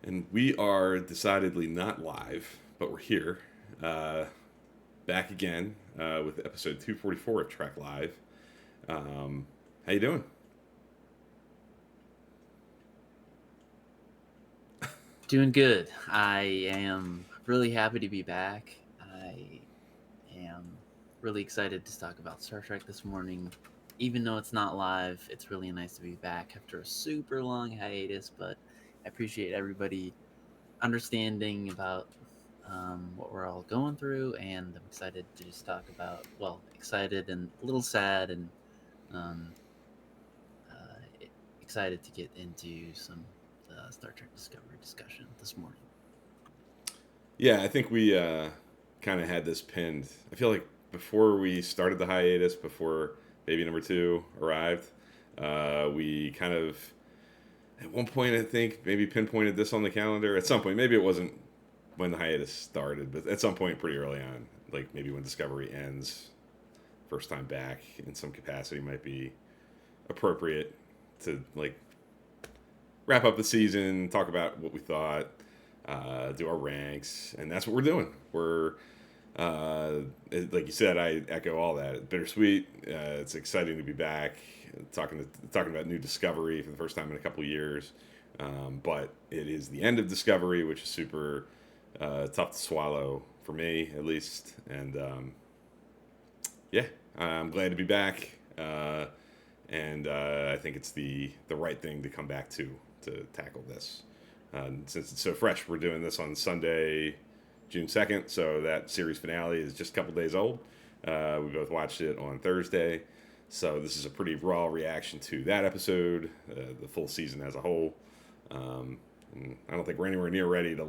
And we are decidedly not live, but we're here, uh, back again with episode 244 of Trek Live. How you doing? Doing good. I am really happy to be back. I am really excited to talk about Star Trek this morning. Even though it's not live, it's really nice to be back after a super long hiatus, but I appreciate everybody understanding about what we're all going through, and I'm excited to just talk about, well, excited and a little sad and um, excited to get into some Star Trek Discovery discussion this morning. Yeah, I think we kind of had this pinned. I feel like before we started the hiatus, before baby number two arrived, we kind of, at one point, I think, maybe pinpointed this on the calendar. At some point, maybe it wasn't when the hiatus started, but at some point pretty early on, like maybe when Discovery ends, first time back in some capacity might be appropriate to like wrap up the season, talk about what we thought, do our ranks, and that's what we're doing. Uh, like you said, I echo all that. Bittersweet. It's exciting to be back, talking about new Discovery for the first time in a couple of years. But it is the end of Discovery, which is super tough to swallow for me, at least. And yeah, I'm glad to be back. And I think it's the right thing to come back to tackle this. Since it's so fresh, we're doing this on Sunday, June 2nd, so that series finale is just a couple days old. We both watched it on Thursday, so this is a pretty raw reaction to that episode, the full season as a whole. And I don't think we're anywhere near ready to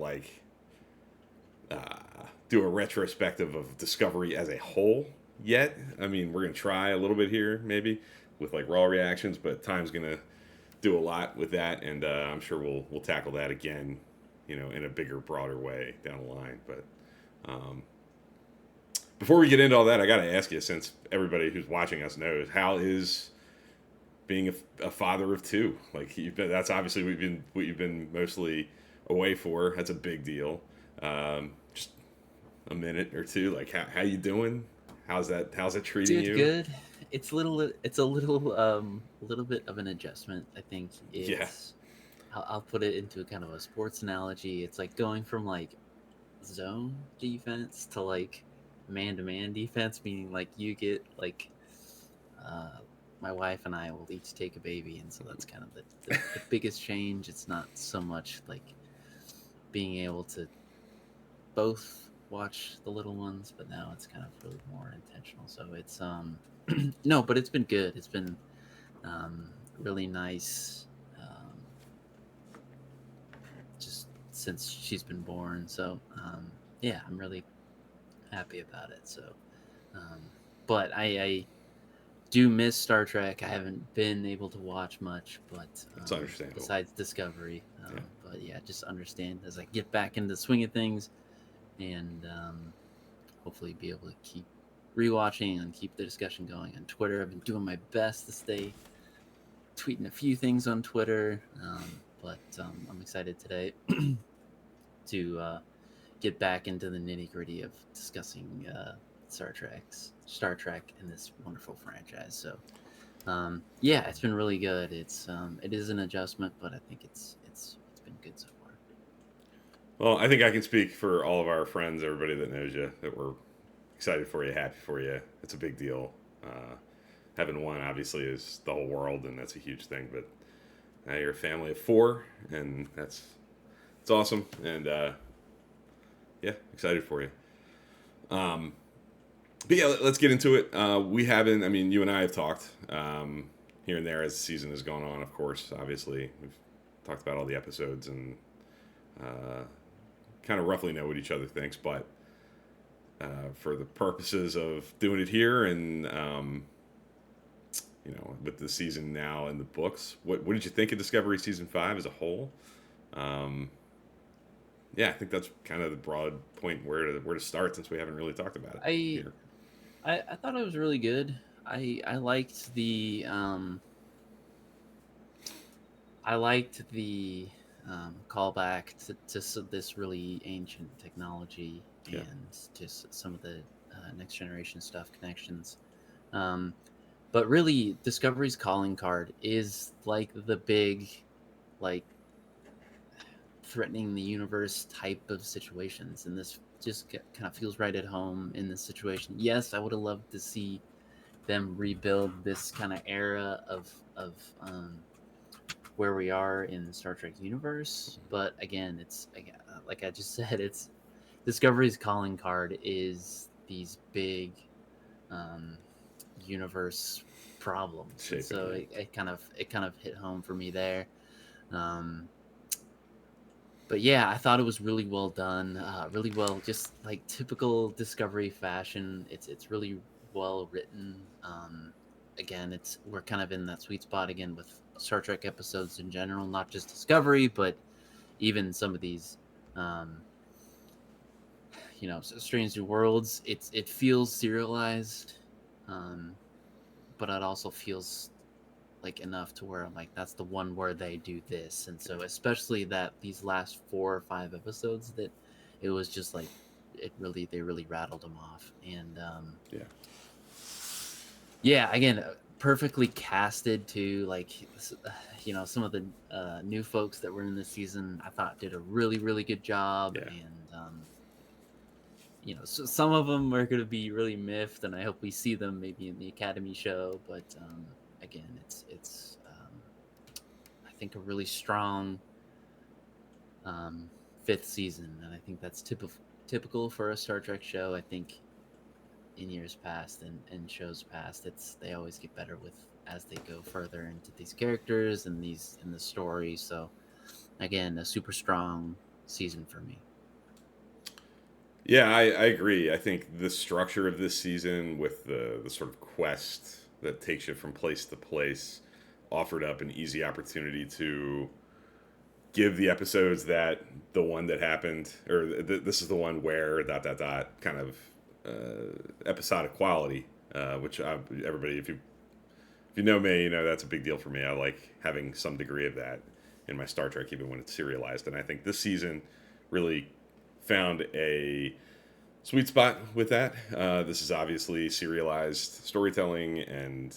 do a retrospective of Discovery as a whole yet. I mean, we're gonna try a little bit here, maybe with like raw reactions, but time's gonna do a lot with that, and I'm sure we'll tackle that again, in a bigger, broader way down the line. But um, before we get into all that, I got to ask you, since everybody who's watching us knows, how is being a father of two? Like that's obviously what you've been mostly away for. That's a big deal. Just a minute or two. Like how you doing? How's that treating Dude, you? good. It's a little bit of an adjustment. I think Yeah. I'll put it into a kind of a sports analogy. It's like going from like zone defense to like man to man defense, meaning like you get like uh my wife and I will each take a baby, and so that's kind of the biggest change. It's not so much like being able to both watch the little ones, but now it's kind of really more intentional. So it's no, but it's been good. It's been really nice, just since she's been born. So yeah, I'm really happy about it. So, um, but I do miss Star Trek. I haven't been able to watch much, but It's understandable. besides Discovery. Yeah. But yeah, just understand as I get back into the swing of things, and hopefully be able to keep rewatching and keep the discussion going on Twitter. I've been doing my best to stay tweeting a few things on Twitter, but I'm excited today to get back into the nitty gritty of discussing Star Trek and this wonderful franchise. So yeah, it's been really good. It is an adjustment, but I think it's been good so far. Well, I think I can speak for all of our friends, everybody that knows you, that we're excited for you, happy for you. It's a big deal. Uh, Having one obviously is the whole world, and that's a huge thing. But now you're a family of four, and it's awesome. And yeah, excited for you. Um, but yeah, let's get into it. We haven't. I mean, you and I have talked here and there as the season has gone on. Of course, obviously, we've talked about all the episodes and uh, kind of roughly know what each other thinks. But for the purposes of doing it here and with the season now in the books, what did you think of Discovery season 5 as a whole? Um, yeah, I think that's kind of the broad point where to start, since we haven't really talked about it I here. I thought it was really good. I liked the callback to this really ancient technology Yeah. and just some of the next generation stuff connections. Um, but really, Discovery's calling card is like the big, like threatening the universe type of situations, and this just kind of feels right at home in this situation. Yes, I would have loved to see them rebuild this kind of era of where we are in the Star Trek universe. But again, it's like I just said, it's Discovery's calling card is these big um, universe problems, and Shaping, so yeah. it kind of hit home for me there. Um, but yeah, I thought it was really well done, really well, just like typical Discovery fashion. It's really well written. Again, it's we're kind of in that sweet spot again with Star Trek episodes in general, not just Discovery, but even some of these, um, Strange New Worlds. It feels serialized, um, but it also feels like enough to where I'm like, that's the one where they do this. And so especially that these last 4 or 5 episodes that it was just like they really rattled them off. And Yeah. yeah, again, perfectly casted too. Like some of the new folks that were in this season I thought did a really, really good job. Yeah. And so some of them are going to be really miffed, and I hope we see them maybe in the Academy show. But again, it's I think a really strong um, fifth season, and I think that's typical for a Star Trek show. I think in years past and shows past, they always get better with as they go further into these characters and these in the story. So again, a super strong season for me. Yeah, I agree. I think the structure of this season with the sort of quest that takes you from place to place offered up an easy opportunity to give the episodes that the one that happened or this is the one where dot dot dot kind of episodic quality, which everybody if you know me, you know that's a big deal for me. I like having some degree of that in my Star Trek, even when it's serialized. And I think this season really found a sweet spot with that. This is obviously serialized storytelling, and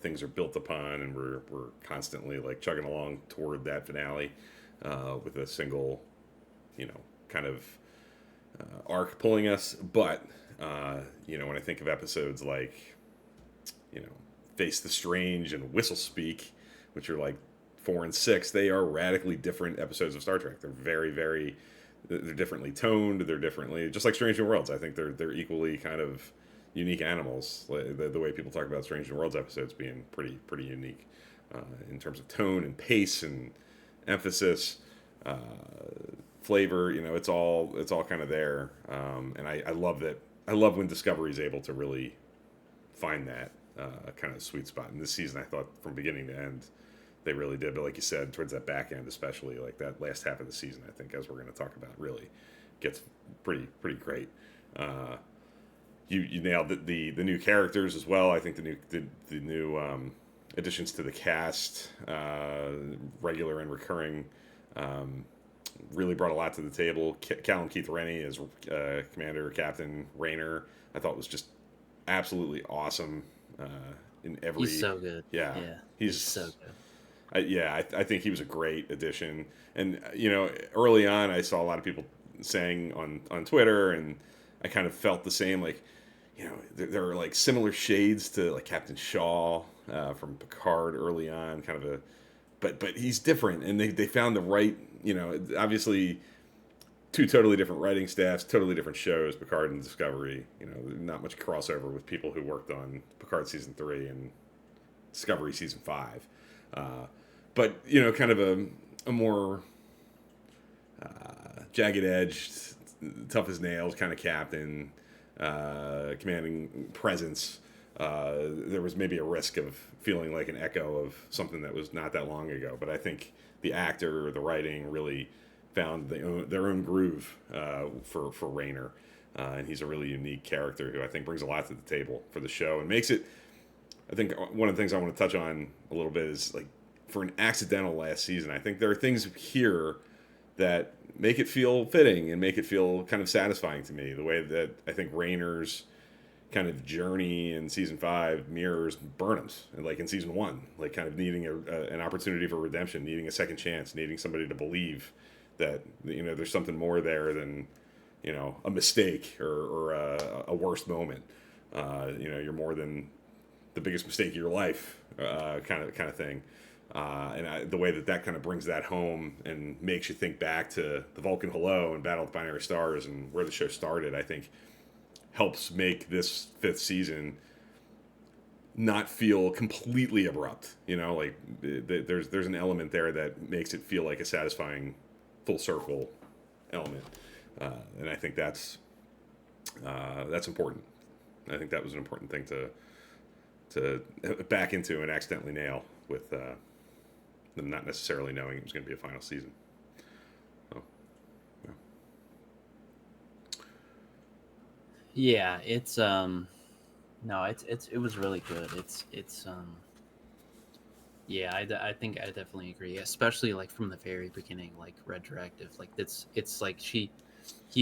things are built upon, and we're constantly like chugging along toward that finale with a single, kind of arc pulling us. But when I think of episodes like, you know, Face the Strange and Whistle Speak, which are like 4 and 6, they are radically different episodes of Star Trek. They're very, very they're differently toned. They're differently, just like Strange New Worlds. I think they're equally kind of unique animals. The way people talk about Strange New Worlds episodes being pretty unique in terms of tone and pace and emphasis, uh, flavor. It's all kind of there. And I love that. I love when Discovery is able to really find that kind of sweet spot. And this season, I thought from beginning to end, they really did. But like you said, towards that back end, especially like that last half of the season, I think, as we're going to talk about, really gets pretty great. Uh, you nailed the new characters as well. I think the new additions to the cast, regular and recurring, um, really brought a lot to the table. Callum Keith Rennie as Commander Captain Rayner, I thought was just absolutely awesome in He's every. so good. Yeah, Yeah, he's so he's good. I think he was a great addition. And early on, I saw a lot of people saying on Twitter, and I kind of felt the same. Like, there are like similar shades to like Captain Shaw from Picard early on, kind of a, but he's different, and they found the right. Obviously, two totally different writing staffs, totally different shows, Picard and Discovery. Not much crossover with people who worked on Picard season 3 and Discovery season 5. But kind of a more jagged edged, tough as nails kind of captain, commanding presence. There was maybe a risk of feeling like an echo of something that was not that long ago. But I think the actor, the writing really found their own groove for Rayner. And he's a really unique character who I think brings a lot to the table for the show and makes it. I think one of the things I want to touch on a little bit is like for an accidental last season. I think there are things here that make it feel fitting and make it feel kind of satisfying to me. The way that I think Rayner's kind of journey in season 5 mirrors Burnham's, and like in season 1, like kind of needing an opportunity for redemption, needing a second chance, needing somebody to believe that there's something more there than a mistake or a worst moment. You're more than the biggest mistake of your life, kind of thing. The way that kind of brings that home and makes you think back to the Vulcan Hello and Battle of the Binary Stars and where the show started, I think helps make this 5th season not feel completely abrupt. There's an element there that makes it feel like a satisfying full circle element, and I think that's important. I think that was an important thing to back into and accidentally nail with them not necessarily knowing it was going to be a final season. So, yeah. Yeah, it's no, it was really good. It's yeah, I think I definitely agree, especially like from the very beginning, like retroactive, like it's like he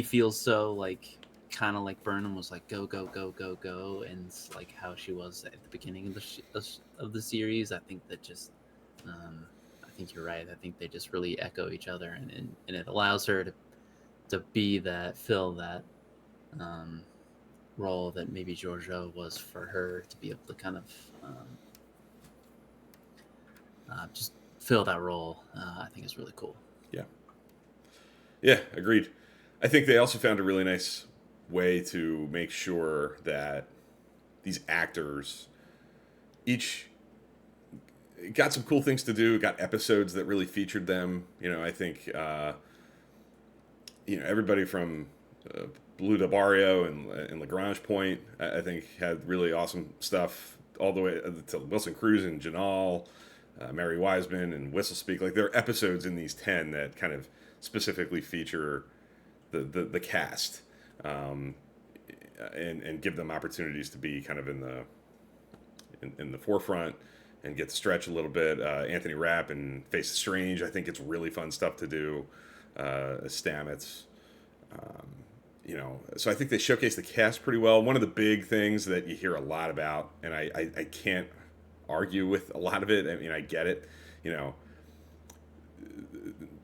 feels so like kind of like Burnham was like go go go go go, and it's like how she was at the beginning of of the series. I think that just I think you're right. I think they just really echo each other, and it allows her to be that fill that um, role that maybe Giorgio was for her to be able to kind of just fill that role. I think is really cool. Yeah. Yeah, agreed. I think they also found a really nice way to make sure that these actors each got some cool things to do, got episodes that really featured them. I think everybody from Blue de Barrio and Lagrange Point, I think had really awesome stuff all the way to Wilson Cruz and Janal, Mary Wiseman and Whistlespeak. Like there are episodes in these 10 that kind of specifically feature the cast, and give them opportunities to be kind of in the forefront and get to stretch a little bit. Anthony Rapp and Face the Strange, I think it's really fun stuff to do. Stamets. So I think they showcase the cast pretty well. One of the big things that you hear a lot about, and I can't argue with a lot of it. I mean, I get it.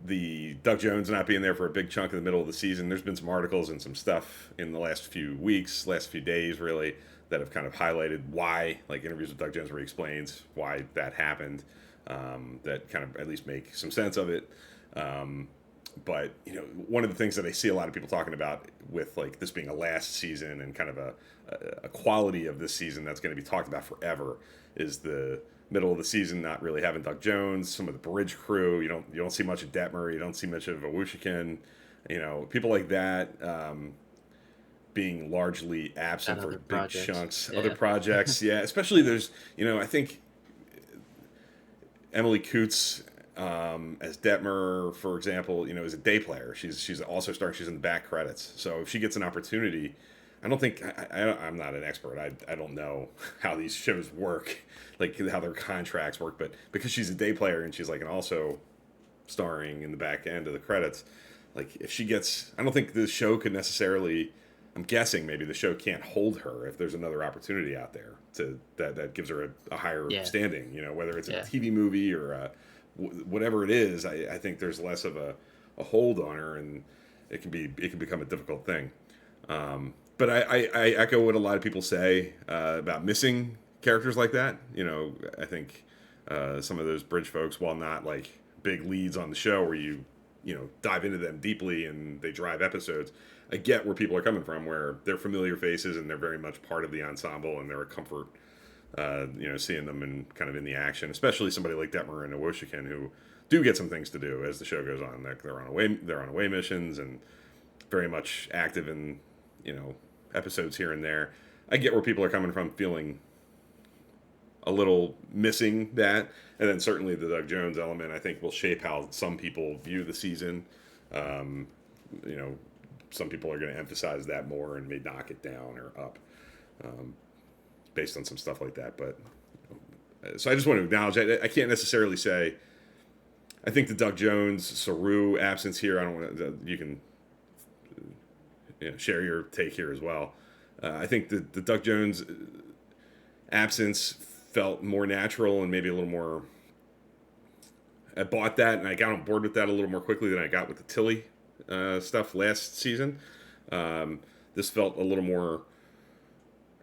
The Doug Jones not being there for a big chunk in the middle of the season. There's been some articles and some stuff in the last few weeks, last few days, really, that have kind of highlighted why, like interviews with Doug Jones where he explains why that happened, that kind of at least make some sense of it. But one of the things that I see a lot of people talking about with like this being a last season and kind of a quality of this season that's going to be talked about forever is the middle of the season not really having Doug Jones, some of the bridge crew. You don't see much of Detmer. You don't see much of Owushkin. People like that being largely absent for big projects. chunks. Yeah. Other projects, yeah. Especially there's I think Emily Coots as Detmer, for example, is a day player. She's also starring. She's in the back credits. So if she gets an opportunity, I don't think I'm not an expert. I don't know how these shows work, like how their contracts work. But because she's a day player and she's like also starring in the back end of the credits, like if she gets, I don't think the show could necessarily. I'm guessing maybe the show can't hold her if there's another opportunity out there that gives her a higher standing. Whether it's a TV movie or whatever it is. I think there's less of a hold on her, and it can become a difficult thing. But I echo what a lot of people say about missing characters like that. I think some of those bridge folks, while not like big leads on the show where you dive into them deeply and they drive episodes, I get where people are coming from, where they're familiar faces and they're very much part of the ensemble and they're a comfort, seeing them in the action, especially somebody like Detmer and Owushkin who do get some things to do as the show goes on. They're on away missions and very much active in episodes here and there. I get where people are coming from, feeling a little missing that, and then certainly the Doug Jones element I think will shape how some people view the season. Some people are going to emphasize that more and may knock it down or up based on some stuff like that. But So I just want to acknowledge I can't necessarily say I think the Doug Jones Saru absence here. I don't want to. You can share your take here as well. I think the Doug Jones absence felt more natural and maybe a little more. I bought that and I got on board with that a little more quickly than I got with the Tilly stuff last season. This felt a little more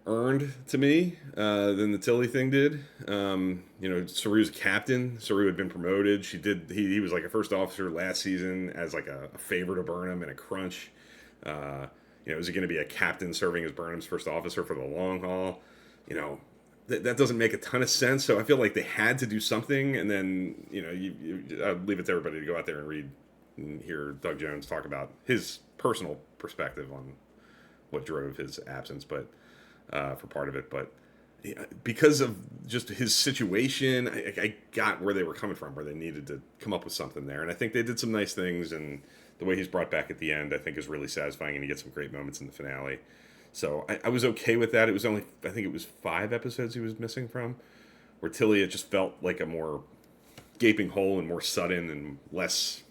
earned to me than the Tilly thing did. Saru's a captain. Saru had been promoted. He was like a first officer last season as like a favor to Burnham in a crunch. Is he going to be a captain serving as Burnham's first officer for the long haul? That doesn't make a ton of sense. So I feel like they had to do something, and then I'll leave it to everybody to go out there and read and hear Doug Jones talk about his personal perspective on what drove his absence, but for part of it. But because of just his situation, I got where they were coming from, where they needed to come up with something there, and I think they did some nice things. And the way he's brought back at the end, I think, is really satisfying, and he gets some great moments in the finale. So I was okay with that. It was only, I think it was 5 episodes he was missing from, where Tilly, it just felt like a more gaping hole and more sudden and less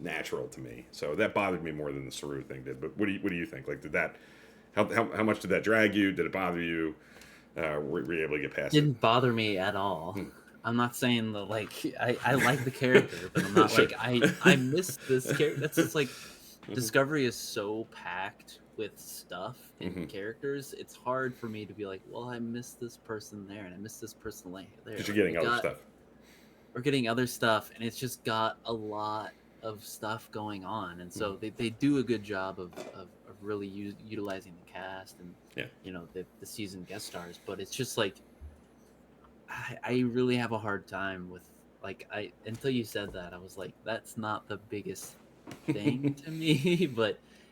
natural to me. So that bothered me more than the Saru thing did. But what do you think? Like, did that, how much did that drag you? Did it bother you? Were you able to get past it? Didn't bother me at all. I'm not saying that, like, I like the character, but I'm not Sure. like, I miss this character. That's just like, Discovery is so packed with stuff and characters. It's hard for me to be like, well, I miss this person there and I miss this person there. Because you're getting other stuff. We're getting other stuff, and it's just got a of stuff going on, and so they do a good job of really utilizing the cast and the season guest stars. But it's just like I really have a hard time with, like, until you said that, I was like, that's not the biggest thing to me.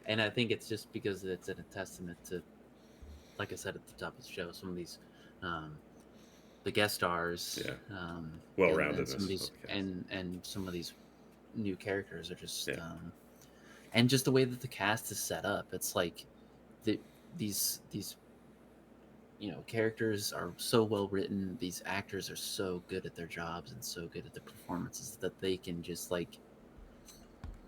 And I think it's just because it's a testament to, like I said at the top of the show, some of these the guest stars, well-roundedness, and some of these new characters are just and just the way that the cast is set up. It's like these characters are so well written. These actors are so good at their jobs and so good at their performances that they can just, like,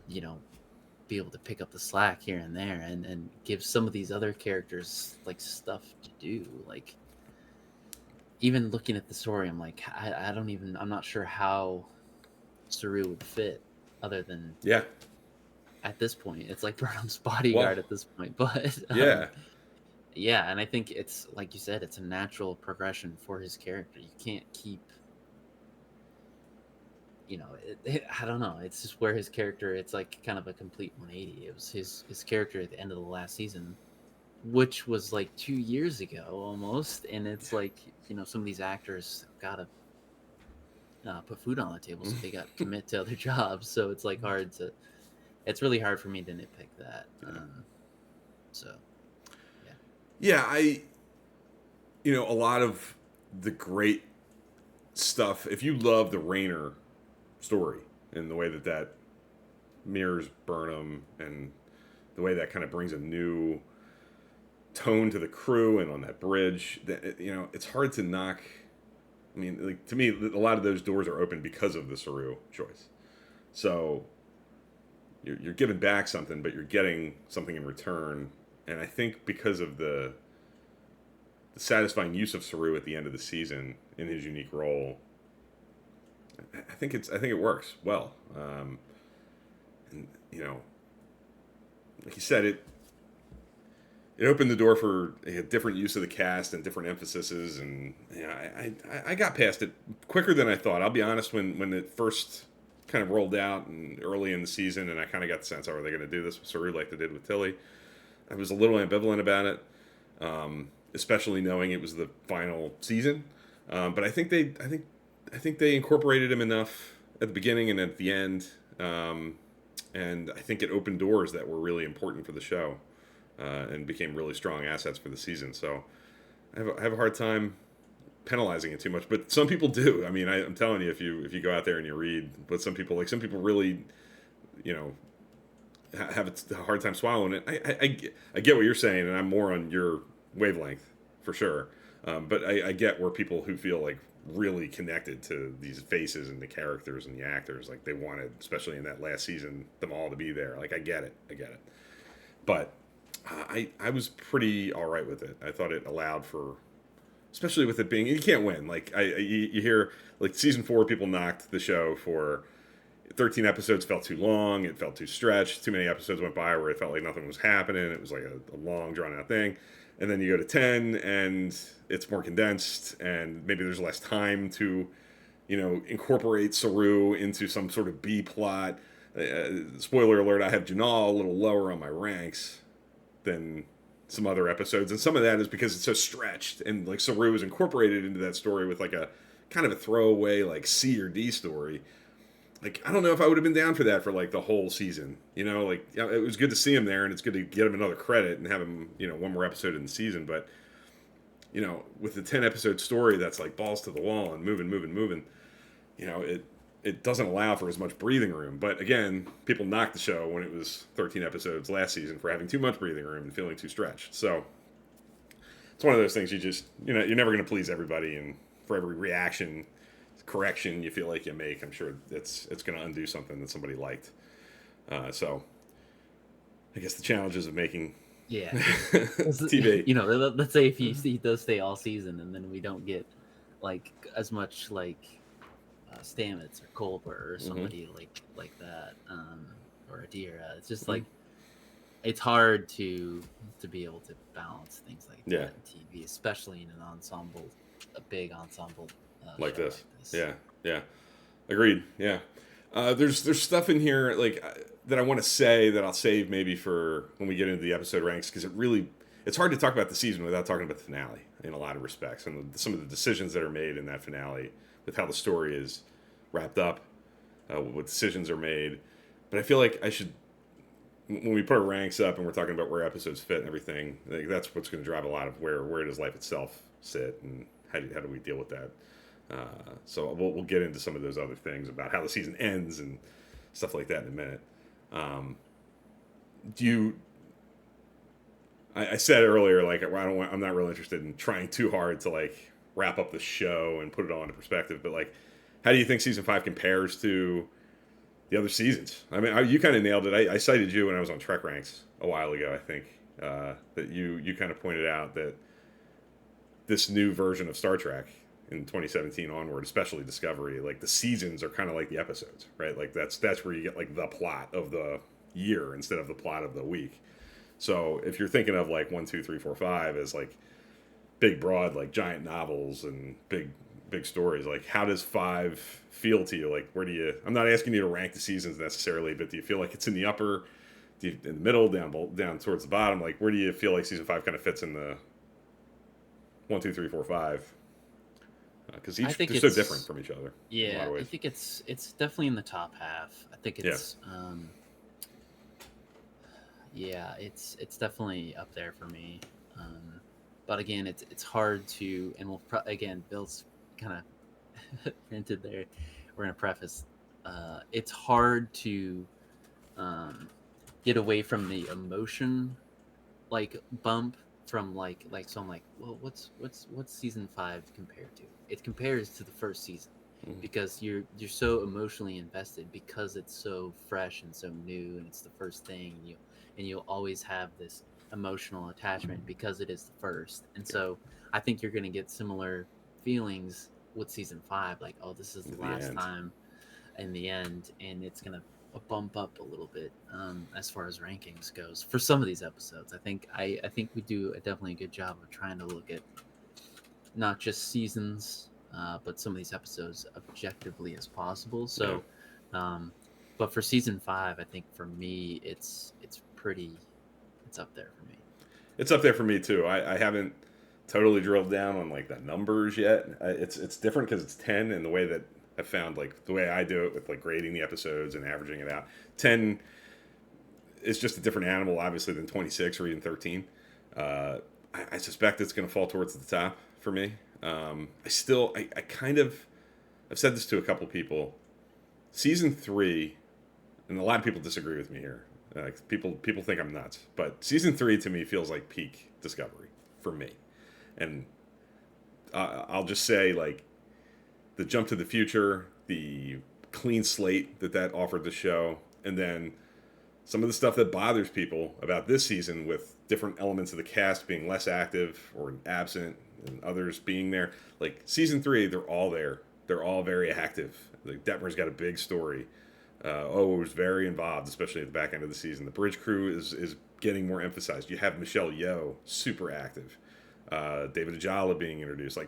be able to pick up the slack here and there and give some of these other characters, like, stuff to do. Like, even looking at the story, I'm like, I'm not sure how Saru would fit, other than at this point it's like Burnham's bodyguard at this point. But and I think it's, like you said, it's a natural progression for his character. You can't keep, I don't know, it's just where his character, it's like kind of a complete 180. It was his character at the end of the last season, which was like 2 years ago almost, and it's like, some of these actors gotta put food on the table, so they got to commit to other jobs. So it's like it's really hard for me to nitpick that. A lot of the great stuff, if you love the Rayner story and the way that mirrors Burnham and the way that kind of brings a new tone to the crew and on that bridge, it's hard to knock. I mean, like, to me, a lot of those doors are open because of the Saru choice. So you're giving back something, but you're getting something in return. And I think because of the satisfying use of Saru at the end of the season in his unique role, I think it works well. And like you said, it opened the door for a different use of the cast and different emphases, and I got past it quicker than I thought. I'll be honest, when it first kind of rolled out and early in the season, and I kind of got the sense, are they going to do this with Saru like they did with Tilly? I was a little ambivalent about it, especially knowing it was the final season. But I think they incorporated him enough at the beginning and at the end, and I think it opened doors that were really important for the show. And became really strong assets for the season. So I have a hard time penalizing it too much, but some people do. I mean, I'm telling you, if you go out there and you read, but some people really, have a hard time swallowing it. I get what you're saying, and I'm more on your wavelength for sure. But I get where people who feel like really connected to these faces and the characters and the actors. Like they wanted, especially in that last season, them all to be there. Like I get it. But I was pretty all right with it. I thought it allowed for, especially with it being, you can't win. Like you hear like season 4, people knocked the show for 13 episodes felt too long. It felt too stretched. Too many episodes went by where it felt like nothing was happening. It was like a long, drawn out thing. And then you go to 10 and it's more condensed and maybe there's less time to, incorporate Saru into some sort of B plot. Spoiler alert, I have Junal a little lower on my ranks than some other episodes. And some of that is because it's so stretched and like Saru is incorporated into that story with like a kind of a throwaway like C or D story. Like I don't know if I would have been down for that for like the whole season. Like it was good to see him there, and it's good to get him another credit and have him, one more episode in the season. But with the 10-episode story that's like balls to the wall and moving, it doesn't allow for as much breathing room. But again, people knocked the show when it was 13 episodes last season for having too much breathing room and feeling too stretched. So it's one of those things you just you're never going to please everybody, and for every reaction correction you feel like you make, I'm sure it's going to undo something that somebody liked. So I guess the challenges of making TV. Let's say if he does stay all season, and then we don't get like as much like Stamets or Colbert or somebody like that, or Adira. It's just like it's hard to be able to balance things like that in TV, especially in a big ensemble. Like this. Yeah. Agreed. Yeah. There's stuff in here like that I want to say that I'll save maybe for when we get into the episode ranks, because it's hard to talk about the season without talking about the finale in a lot of respects, and some of the decisions that are made in that finale with how the story is wrapped up, what decisions are made. But I feel like I should, when we put our ranks up and we're talking about where episodes fit and everything, I think that's what's going to drive a lot of where does life itself sit and how do we deal with that. So we'll get into some of those other things about how the season ends and stuff like that in a minute. I said earlier, like I'm not really interested in trying too hard to like wrap up the show and put it all into perspective. But like, how do you think season 5 compares to the other seasons? I mean, you kind of nailed it. I cited you when I was on Trek Ranks a while ago. I think that you kind of pointed out that this new version of Star Trek in 2017 onward, especially Discovery, like the seasons are kind of like the episodes, right? Like that's where you get like the plot of the year instead of the plot of the week. So if you're thinking of like 1, 2, 3, 4, 5 as like big, broad, like giant novels and big stories, like how does 5 feel to you? Like I'm not asking you to rank the seasons necessarily, but do you feel like it's in the upper, in the middle, down towards the bottom? Like where do you feel like season 5 kind of fits in the 1, 2, 3, 4, 5? Because they're so different from each other. Yeah, in a lot of ways. I think it's definitely in the top half. I think it's it's definitely up there for me. But again, it's hard to, and again, Bill's kind of hinted there. We're gonna preface. It's hard to get away from the emotion, like bump from like so I'm like, well, what's season 5 compared to? It compares to the first season because you're so emotionally invested because it's so fresh and so new and it's the first thing, and you'll always have this emotional attachment because it is the first. And so I think you're going to get similar feelings with season 5, like, oh, this is the last time in the end, and it's going to bump up a little bit as far as rankings goes for some of these episodes. I think we do definitely a good job of trying to look at not just seasons, but some of these episodes objectively as possible. So, but for season 5, I think for me, it's up there for me. It's up there for me too. I haven't totally drilled down on like the numbers yet. It's different because it's 10, and the way that I found like the way I do it with like grading the episodes and averaging it out, 10 is just a different animal, obviously, than 26 or even 13. I suspect it's going to fall towards the top for me. I kind of, I've said this to a couple people. Season 3, and a lot of people disagree with me here. People think I'm nuts, but season 3 to me feels like peak Discovery for me. And I'll just say, like, the jump to the future, the clean slate that offered the show, and then some of the stuff that bothers people about this season with different elements of the cast being less active or absent and others being there. Like season 3, they're all there. They're all very active. Like Detmer's got a big story. Was very involved, especially at the back end of the season. The bridge crew is getting more emphasized. You have Michelle Yeoh, super active. David Ajala being introduced. I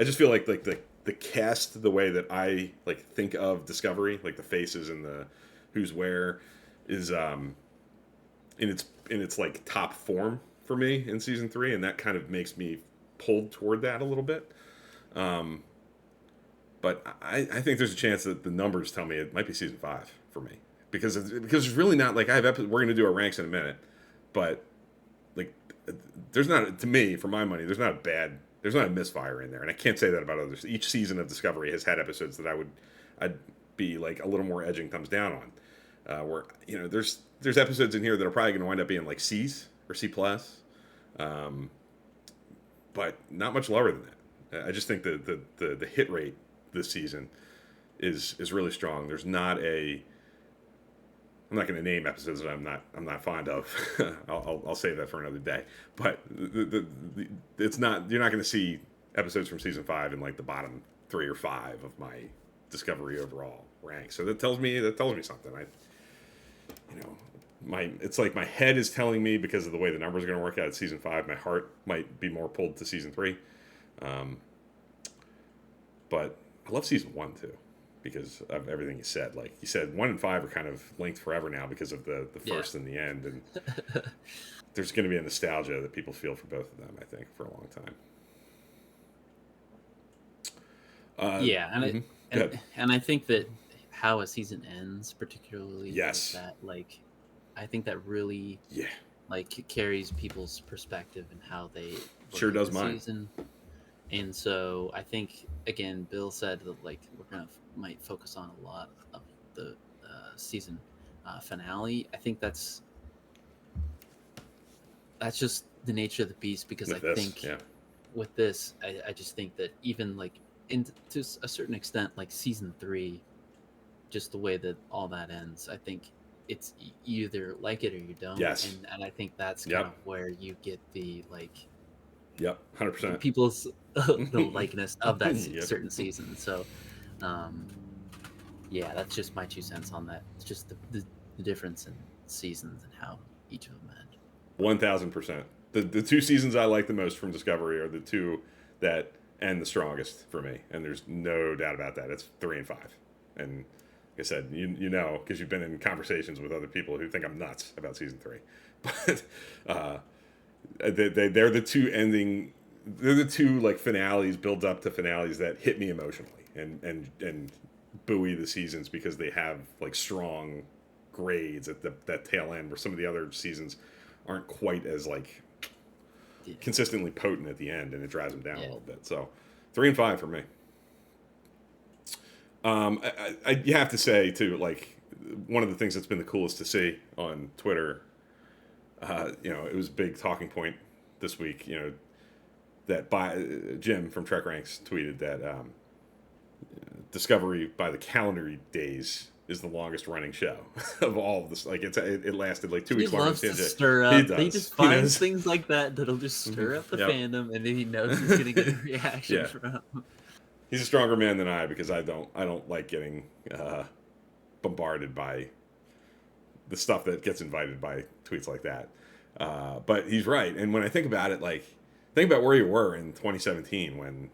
just feel like the cast, the way that I like think of Discovery, like the faces and the who's where, is in its like top form for me in season 3, and that kind of makes me pulled toward that a little bit. But I think there's a chance that the numbers tell me it might be season 5 for me, because it's really not like we're going to do our ranks in a minute, but like there's not, to me, for my money, there's not a misfire in there, and I can't say that about others. Each season of Discovery has had episodes that I'd be like a little more edging thumbs down on, where there's episodes in here that are probably going to wind up being like C's or C plus, but not much lower than that. I just think the hit rate this season is really strong. There's not a, I'm not going to name episodes that I'm not fond of. I'll save that for another day. But it's not, you're not going to see episodes from season 5 in like the bottom 3 or 5 of my Discovery overall rank. So that tells me something. It's like my head is telling me, because of the way the numbers are going to work out at season 5, my heart might be more pulled to season 3. But I love season 1 too, because of everything you said. Like you said, 1 and 5 are kind of linked forever now because of the first and the end, and there's going to be a nostalgia that people feel for both of them, I think, for a long time. And I think that how a season ends, particularly, yes, that like, I think that really like carries people's perspective and how they sure does mine. Season. And so I think, again, Bill said that like we're might focus on a lot of the season finale. I think that's just the nature of the beast, because with this, I just think that even like to a certain extent, like season 3, just the way that all that ends, I think it's you either like it or you don't. Yes. And I think that's kind of where you get the like. Yep, 100%. People's the likeness of that certain season. So, that's just my 2 cents on that. It's just the difference in seasons and how each of them end. 1,000%. The 2 seasons I like the most from Discovery are the 2 that end the strongest for me, and there's no doubt about that. It's 3 and 5, and like I said, you know, because you've been in conversations with other people who think I'm nuts about season 3, but they're the 2 ending. They're the 2 like finales, build up to finales that hit me emotionally and buoy the seasons, because they have like strong grades at that tail end, where some of the other seasons aren't quite as like consistently potent at the end, and it drives them down a little bit. So 3 and 5 for me. You have to say too, like one of the things that's been the coolest to see on Twitter, it was a big talking point this week, that Jim from Trek Ranks tweeted that Discovery by the calendar days is the longest running show of all of this. Like it lasted like 2 weeks longer. He loves to stir up. He just finds things like that'll just stir up the fandom, and then he knows he's going to get a reaction from. He's a stronger man than I, because I don't like getting bombarded by the stuff that gets invited by tweets like that. But he's right, and when I think about it, like think about where you were in 2017 when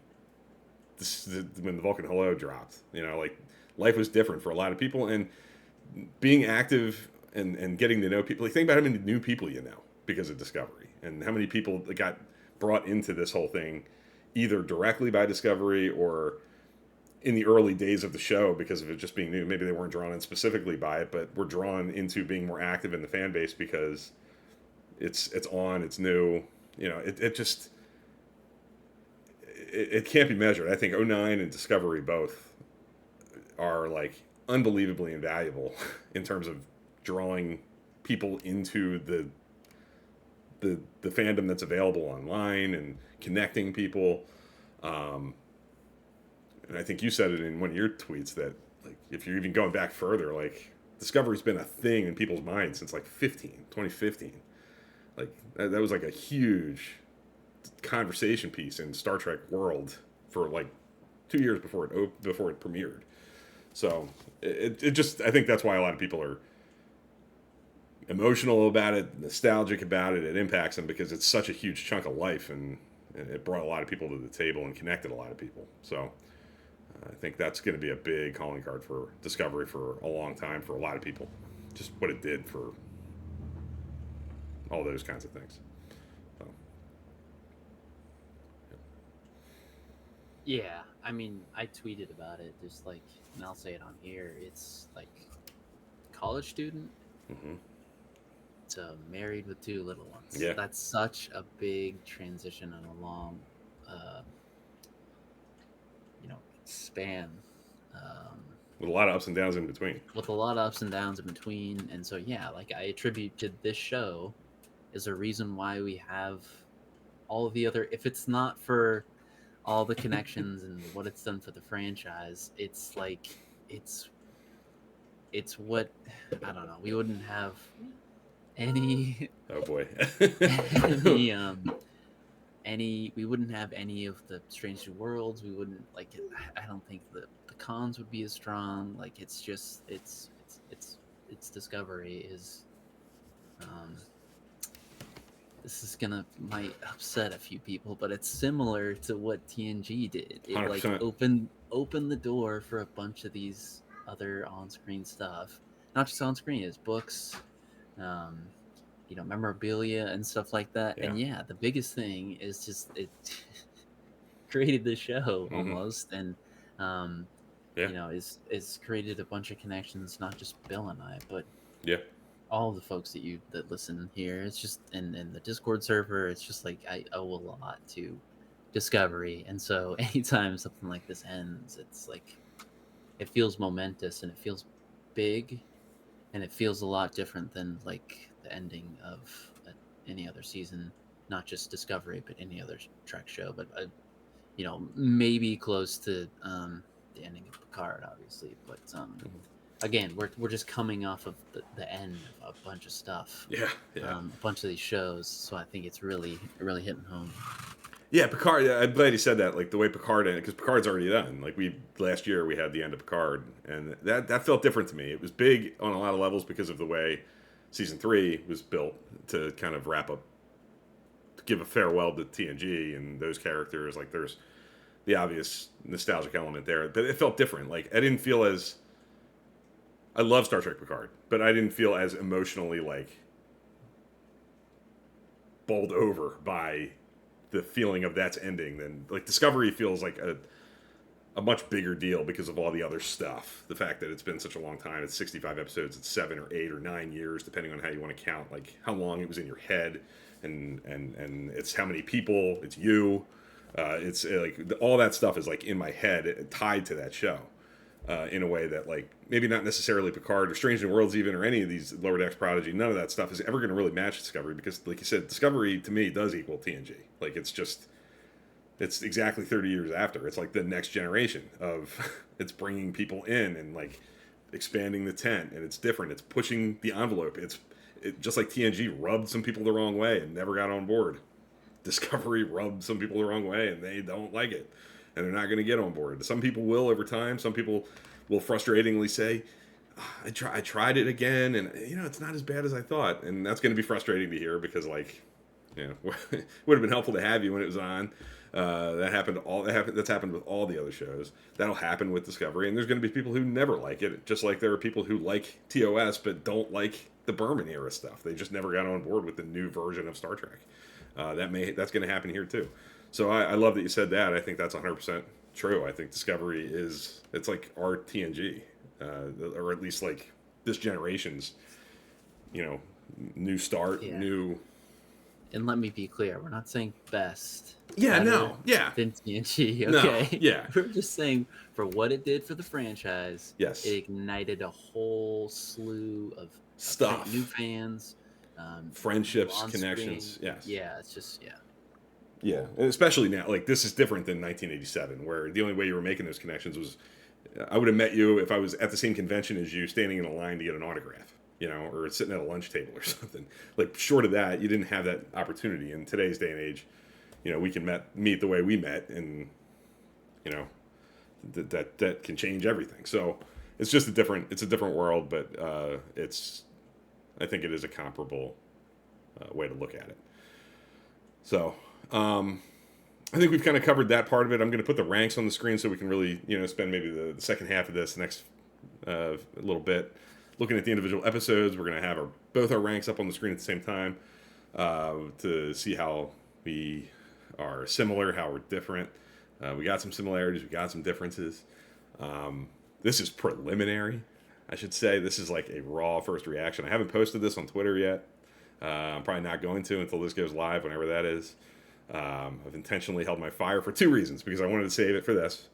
the Vulcan Hello dropped. Like life was different for a lot of people, and being active and getting to know people. Like, think about how many new people you know because of Discovery, and how many people that got brought into this whole thing either directly by Discovery or in the early days of the show because of it just being new. Maybe they weren't drawn in specifically by it, but were drawn into being more active in the fan base because it's on, it's new. It can't be measured. I think 09 and Discovery both are like unbelievably invaluable in terms of drawing people into the fandom that's available online and connecting people. and I think you said it in one of your tweets that like if you're even going back further, like Discovery's been a thing in people's minds since like 2015. Like that was like a huge conversation piece in Star Trek world for like 2 years before it premiered. So it just I think that's why a lot of people are emotional about it, nostalgic about it. It impacts them because it's such a huge chunk of life, and it brought a lot of people to the table and connected a lot of people. So I think that's going to be a big calling card for Discovery for a long time for a lot of people. Just what it did for all those kinds of things. So, Yeah, I mean, I tweeted about it, just like, and I'll say it on here. It's like college student mm-hmm. to married with two little ones. Yeah. That's such a big transition and a long, uh, span. With a lot of ups and downs in between. With a lot of ups and downs in between. And so, yeah, like I attribute to this show is a reason why we have all of the other, if it's not for all the connections and what it's done for the franchise, it's like, it's what, I don't know, we wouldn't have any, Oh boy. we wouldn't have any of the Strange New Worlds. We wouldn't like it. I don't think the cons would be as strong. Like it's just it's Discovery is this is gonna might upset a few people, but it's similar to what TNG did. It 100%. like opened the door for a bunch of these other on-screen stuff. Not just on screen, it's books, memorabilia and stuff like that. Yeah. And yeah, the biggest thing is just it created the show almost, and is created a bunch of connections, not just Bill and I, but all the folks that listen here. It's just in the Discord server. It's just like I owe a lot to Discovery, and so anytime something like this ends, it's like it feels momentous and it feels big, and it feels a lot different than like the ending of any other season, not just Discovery, but any other Trek show. But maybe close to the ending of Picard, obviously. But again, we're just coming off of the end of a bunch of stuff. Yeah. A bunch of these shows, so I think it's really hitting home. Yeah, Picard. I'm glad you said that. Like the way Picard ended, because Picard's already done. Like last year we had the end of Picard, and that felt different to me. It was big on a lot of levels because of the way season 3 was built to kind of wrap up, to give a farewell to TNG and those characters. Like there's the obvious nostalgic element there, but it felt different. Like I didn't feel as I love Star Trek Picard, but I didn't feel as emotionally like bowled over by the feeling of that's ending. Then like Discovery feels like a much bigger deal because of all the other stuff. The fact that it's been such a long time, it's 65 episodes, it's 7 or 8 or 9 years, depending on how you want to count, like how long it was in your head, and it's how many people, it's you. It's like all that stuff is like in my head, tied to that show. In a way that like maybe not necessarily Picard or Strange New Worlds even, or any of these Lower Decks, Prodigy, none of that stuff is ever going to really match Discovery, because like you said, Discovery to me does equal TNG. Like it's exactly 30 years after. It's like the next generation of it's bringing people in and like expanding the tent, and it's different. It's pushing the envelope. It just like TNG rubbed some people the wrong way and never got on board. Discovery rubbed some people the wrong way and they don't like it, and they're not going to get on board. Some people will over time. Some people will frustratingly say, I tried it again, and it's not as bad as I thought. And that's going to be frustrating to hear, because like, it would have been helpful to have you when it was on. That's happened with all the other shows. That'll happen with Discovery, and there's going to be people who never like it, just like there are people who like TOS but don't like the Berman era stuff. They just never got on board with the new version of Star Trek. That's going to happen here too. So I love that you said that. I think that's 100% true. I think Discovery it's like our TNG, or at least like this generation's, new start, new. And let me be clear, we're not saying best. Yeah, no, yeah. Than TNG, okay? No, yeah. We're just saying for what it did for the franchise. Yes. It ignited a whole slew of stuff, new fans, friendships, connections. Yes. Yeah, it's just Yeah, and especially now, like this is different than 1987, where the only way you were making those connections was I would have met you if I was at the same convention as you, standing in a line to get an autograph, or sitting at a lunch table or something. Like short of that, you didn't have that opportunity. In today's day and age, we can meet the way we met, and you know that can change everything. So it's just it's a different world, but I think it is a comparable way to look at it. So I think we've kind of covered that part of it. I'm going to put the ranks on the screen so we can really, spend maybe the second half of this next little bit looking at the individual episodes. We're going to have both our ranks up on the screen at the same time to see how we are similar, how we're different. We got some similarities, we got some differences. This is preliminary, I should say. This is like a raw first reaction. I haven't posted this on Twitter yet. I'm probably not going to until this goes live, whenever that is. I've intentionally held my fire for two reasons: because I wanted to save it for this,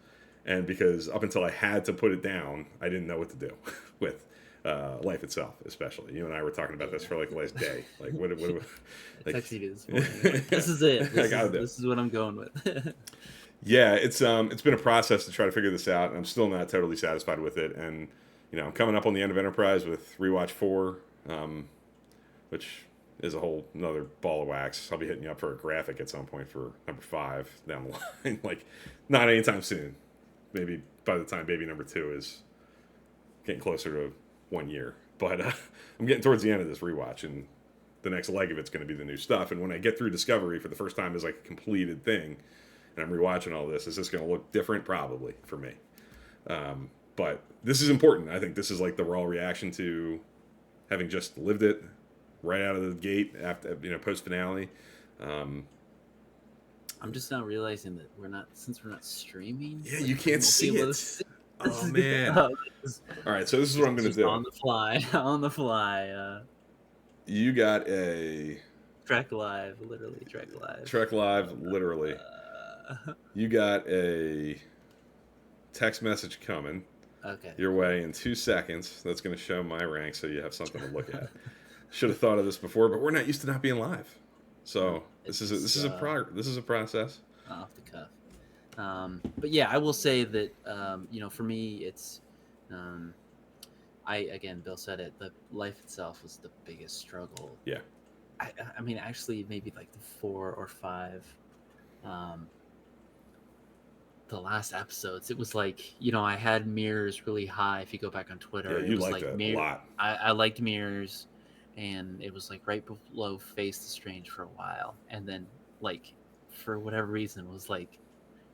and because up until I had to put it down, I didn't know what to do with life itself. Especially, you and I were talking about this for like the last day. Like, what like, texted you this morning. Like, this is it. This is what I'm going with. Yeah, it's been a process to try to figure this out, and I'm still not totally satisfied with it. And I'm coming up on the end of Enterprise with Rewatch 4, which is a whole another ball of wax. I'll be hitting you up for a graphic at some point for number 5 down the line. Like, not anytime soon. Maybe by the time baby number 2 is getting closer to 1 year. But I'm getting towards the end of this rewatch, and the next leg of it's going to be the new stuff. And when I get through Discovery for the first time as like a completed thing, and I'm rewatching all this, is this going to look different? Probably, for me. But this is important. I think this is like the raw reaction to having just lived it right out of the gate after post finale. I'm just now realizing that since we're not streaming. Yeah, you can't see it. Oh man! All right, so this is what I'm going to do on the fly. You got a Trek Live, literally. Trek Live, literally. You got a text message coming. Okay. Your way in 2 seconds. That's going to show my rank, so you have something to look at. Should have thought of this before, but we're not used to not being live, so this is a process. Off the cuff. But yeah, I will say that for me, it's Bill said it. The life itself was the biggest struggle. Yeah. I mean, actually, maybe like the 4 or 5. The last episodes, it was like, I had mirrors really high. If you go back on Twitter, yeah, you liked it a lot. I liked mirrors, and it was like right below Face the Strange for a while, and then like for whatever reason was like,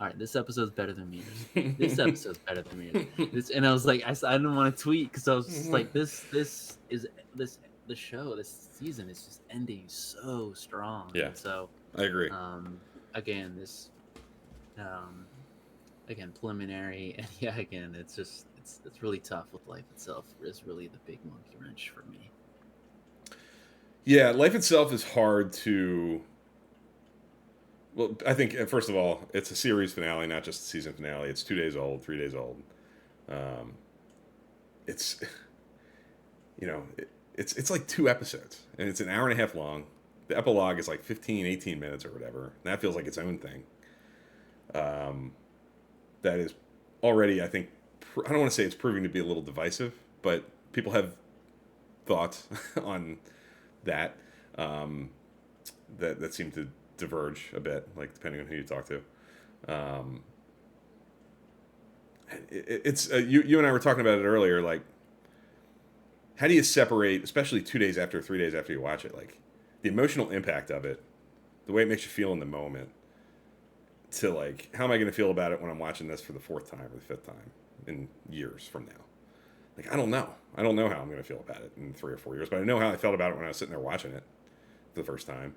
all right, this episode's better than mirrors. This episode's better than mirrors. And I was like, I didn't want to tweet because I was just like, the show, this season is just ending so strong. Yeah. And so I agree. Again, preliminary, and yeah, again, it's really tough with life itself. Is really the big monkey wrench for me. Yeah, life itself is hard to. Well, I think first of all, it's a series finale, not just a season finale. It's 2 days old, 3 days old. It's it's like 2 episodes, and it's an hour and a half long. The epilogue is like 15, 18 minutes or whatever, and that feels like its own thing. That is already, I think, I don't want to say it's proving to be a little divisive, but people have thoughts on that that seem to diverge a bit, like depending on who you talk to. It's you and I were talking about it earlier. Like, how do you separate, especially 2 days after, 3 days after you watch it, like the emotional impact of it, the way it makes you feel in the moment, to like, how am I going to feel about it when I'm watching this for the 4th time or the 5th time in years from now? Like, I don't know how I'm going to feel about it in 3 or 4 years, but I know how I felt about it when I was sitting there watching it for the first time.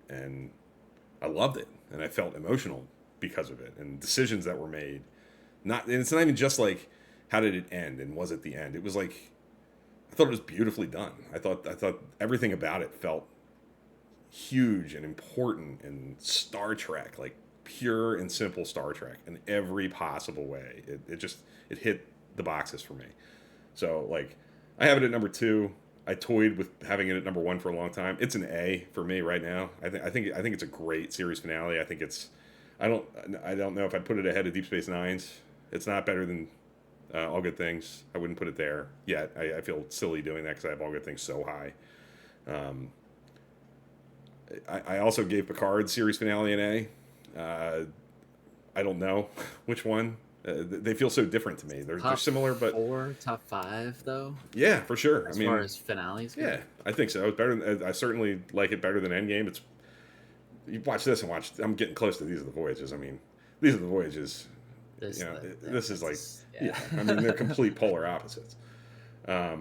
And I loved it, and I felt emotional because of it, and decisions that were made. And it's not even just like, how did it end, and was it the end? It was like, I thought it was beautifully done. I thought everything about it felt huge and important and Star Trek, like pure and simple Star Trek in every possible way. It hit the boxes for me. So like, I have it at number 2. I toyed with having it at number one for a long time. It's an A for me right now. I think it's a great series finale. I think it's. I don't know if I'd put it ahead of Deep Space Nine's. It's not better than All Good Things. I wouldn't put it there yet. I feel silly doing that because I have All Good Things so high. I also gave Picard series finale an A. I don't know which one. They feel so different to me. They're similar, but top 5 though. Yeah, for sure. As far as finales go. Yeah, I think so. It's better. I certainly like it better than Endgame. It's you watch this and watch. I'm getting close to These Are the Voyages. I mean, These Are the Voyages. This is like yeah. I mean, they're complete polar opposites. Yeah,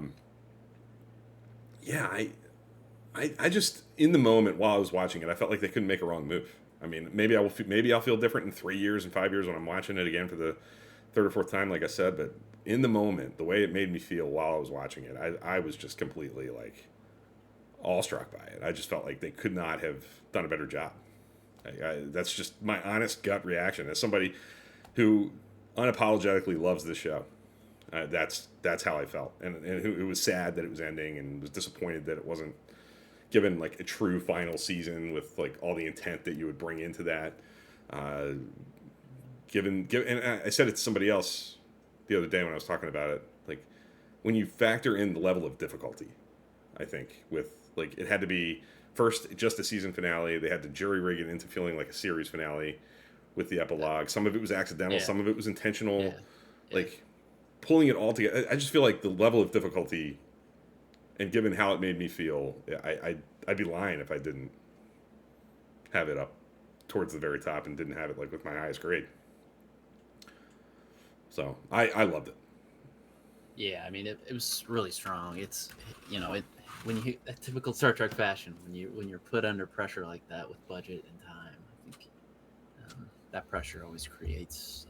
I just in the moment while I was watching it, I felt like they couldn't make a wrong move. I mean, maybe I'll feel different in 3 years and 5 years when I'm watching it again for the third or fourth time, like I said. But in the moment, the way it made me feel while I was watching it, I was just completely like awestruck by it. I just felt like they could not have done a better job. That's just my honest gut reaction as somebody who unapologetically loves this show. That's how I felt, and it was sad that it was ending, and was disappointed that it wasn't given like a true final season with like all the intent that you would bring into that. Given, and I said it to somebody else the other day when I was talking about it, like when you factor in the level of difficulty, I think with like it had to be first just a season finale. They had to jury rig it into feeling like a series finale with the epilogue. Some of it was accidental, some of it was intentional. Yeah. Like pulling it all together, I just feel like the level of difficulty, and given how it made me feel, I'd be lying if I didn't have it up towards the very top and didn't have it like with my highest grade. So I loved it. Yeah, I mean it was really strong. It's when you a typical Star Trek fashion, when you're put under pressure like that with budget and time, I think that pressure always creates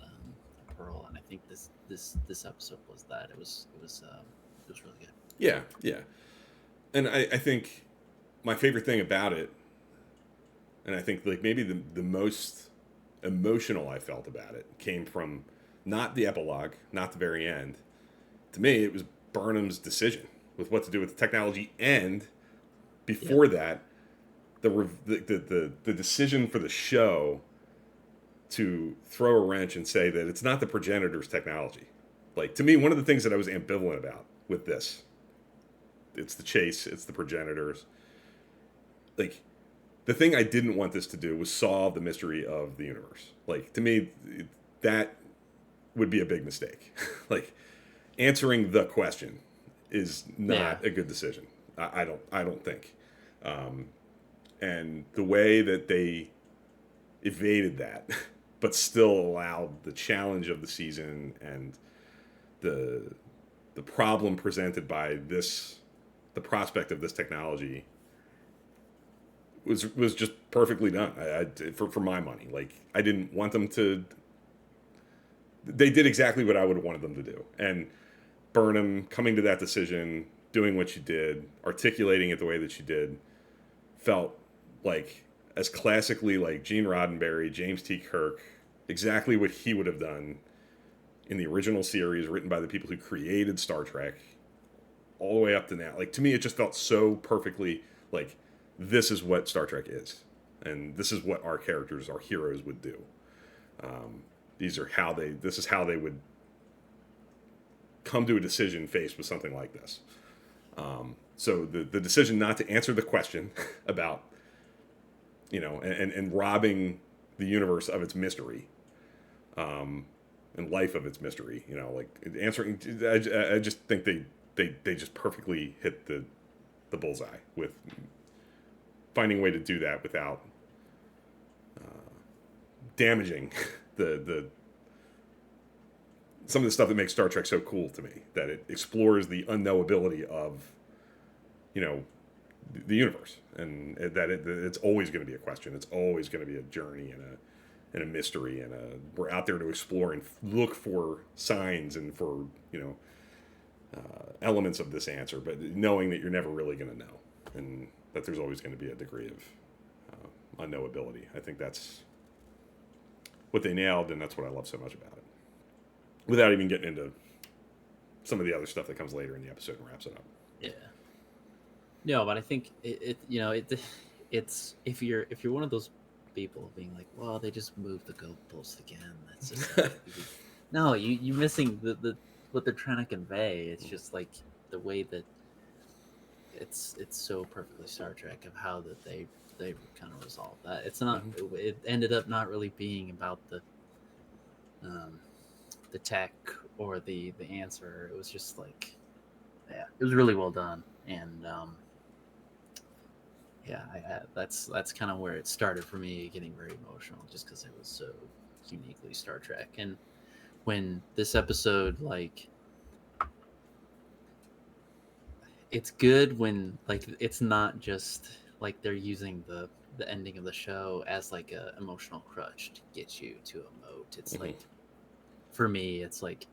a pearl, and I think this episode was that. It was really good. Yeah, and I think my favorite thing about it, and I think like maybe the most emotional I felt about it came from not the epilogue, not the very end. To me, it was Burnham's decision with what to do with the technology, and before that, the decision for the show to throw a wrench and say that it's not the progenitors' technology. Like to me, one of the things that I was ambivalent about with this, it's the chase, it's the progenitors. Like the thing I didn't want this to do was solve the mystery of the universe. Like to me, that would be a big mistake. Like answering the question is not a good decision. I don't think. And the way that they evaded that, but still allowed the challenge of the season and the problem presented by the prospect of this technology was just perfectly done. For my money, like I didn't want them to. They did exactly what I would have wanted them to do, and Burnham coming to that decision, doing what she did, articulating it the way that she did, felt like as classically like Gene Roddenberry, James T. Kirk, exactly what he would have done in the original series written by the people who created Star Trek, all the way up to now. Like to me, it just felt so perfectly like this is what Star Trek is, and this is what our characters, our heroes, would do. This is how they would come to a decision faced with something like this. So the decision not to answer the question about, and robbing the universe of its mystery, and life of its mystery, like answering, I just think they just perfectly hit the bullseye with finding a way to do that without damaging the some of the stuff that makes Star Trek so cool to me, that it explores the unknowability of, the universe, and that it's always going to be a question. It's always going to be a journey and a mystery, and we're out there to explore and look for signs and for elements of this answer, but knowing that you're never really going to know, and that there's always going to be a degree of unknowability. I think that's what they nailed, and that's what I love so much about it. Without even getting into some of the other stuff that comes later in the episode and wraps it up. Yeah. No, but I think it's if you're one of those people being like, well, they just moved the goalpost again. That's just like no, you missing the what they're trying to convey. It's just like the way that it's so perfectly Star Trek of how that they kind of resolved that. It's not. Mhm. It ended up not really being about um, the tech or the answer. It was just like, yeah, it was really well done, and yeah, that's kind of where it started for me, getting very emotional, just because it was so uniquely Star Trek. And when this episode, like, it's good when like it's not just like they're using the ending of the show as like a emotional crutch to get you to emote. It's Mhm. like for me, it's like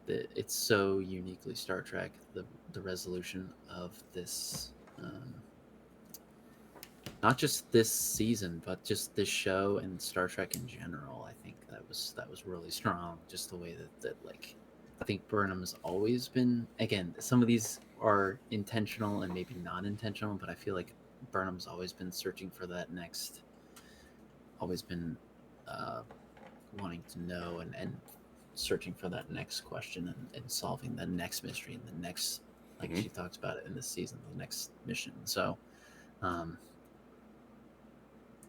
it's so uniquely Star Trek, the resolution of this, not just this season, but just this show and Star Trek in general. I think that was really strong. Just the way that like, I think Burnham's always been. Again, some of these are intentional and maybe not intentional, but I feel like Burnham's always been searching for that next. Always been uh, wanting to know and searching for that next question and solving the next mystery and the next, like Mhm. she talks about it in this season, the next mission. So um,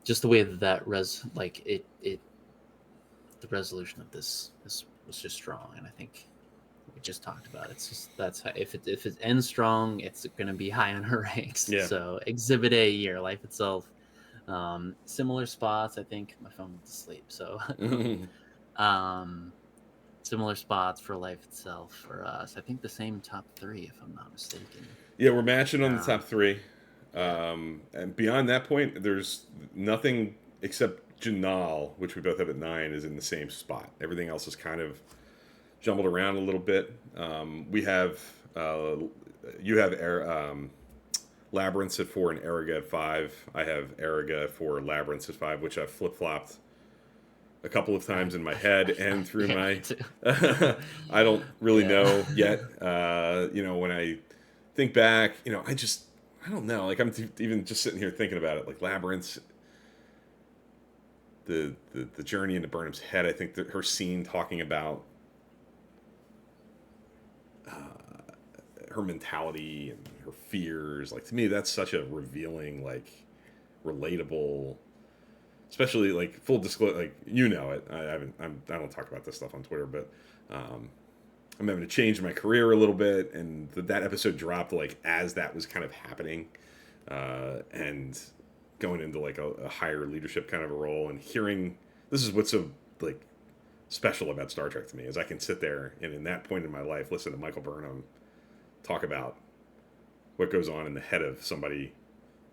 just the way that like it the resolution of this was just strong, and I think we just talked about it. It's just that's how, if it ends strong, it's going to be high on her ranks. Yeah. So Exhibit A year, Life Itself, similar spots. I think my phone went to sleep, so Mhm. um, similar spots for Life Itself for us. I think the same top three, if I'm not mistaken. Yeah, we're matching on the Um, top three. yeah, And beyond that point, there's nothing except Janal, which we both have at 9, is in the same spot. Everything else is kind of jumbled around a little bit. We have you have Labyrinths at 4 and Eriga at 5. I have Eriga for Labyrinths at 5, which I've flip flopped a couple of times in my head and through yeah, me my. too. I don't really Yeah. know yet. When I think back, I don't know. Like even just sitting here thinking about it, like Labyrinths, the journey into Burnham's head. I think that her scene talking about her mentality and her fears, like to me, that's such a revealing, like relatable. Especially like full disclosure, like it. I don't talk about this stuff on Twitter, but um, I'm having to change my career a little bit, and that episode dropped like as that was kind of happening, and going into like a higher leadership kind of a role, and hearing this is what's so like special about Star Trek to me is I can sit there and in that point in my life listen to Michael Burnham talk about what goes on in the head of somebody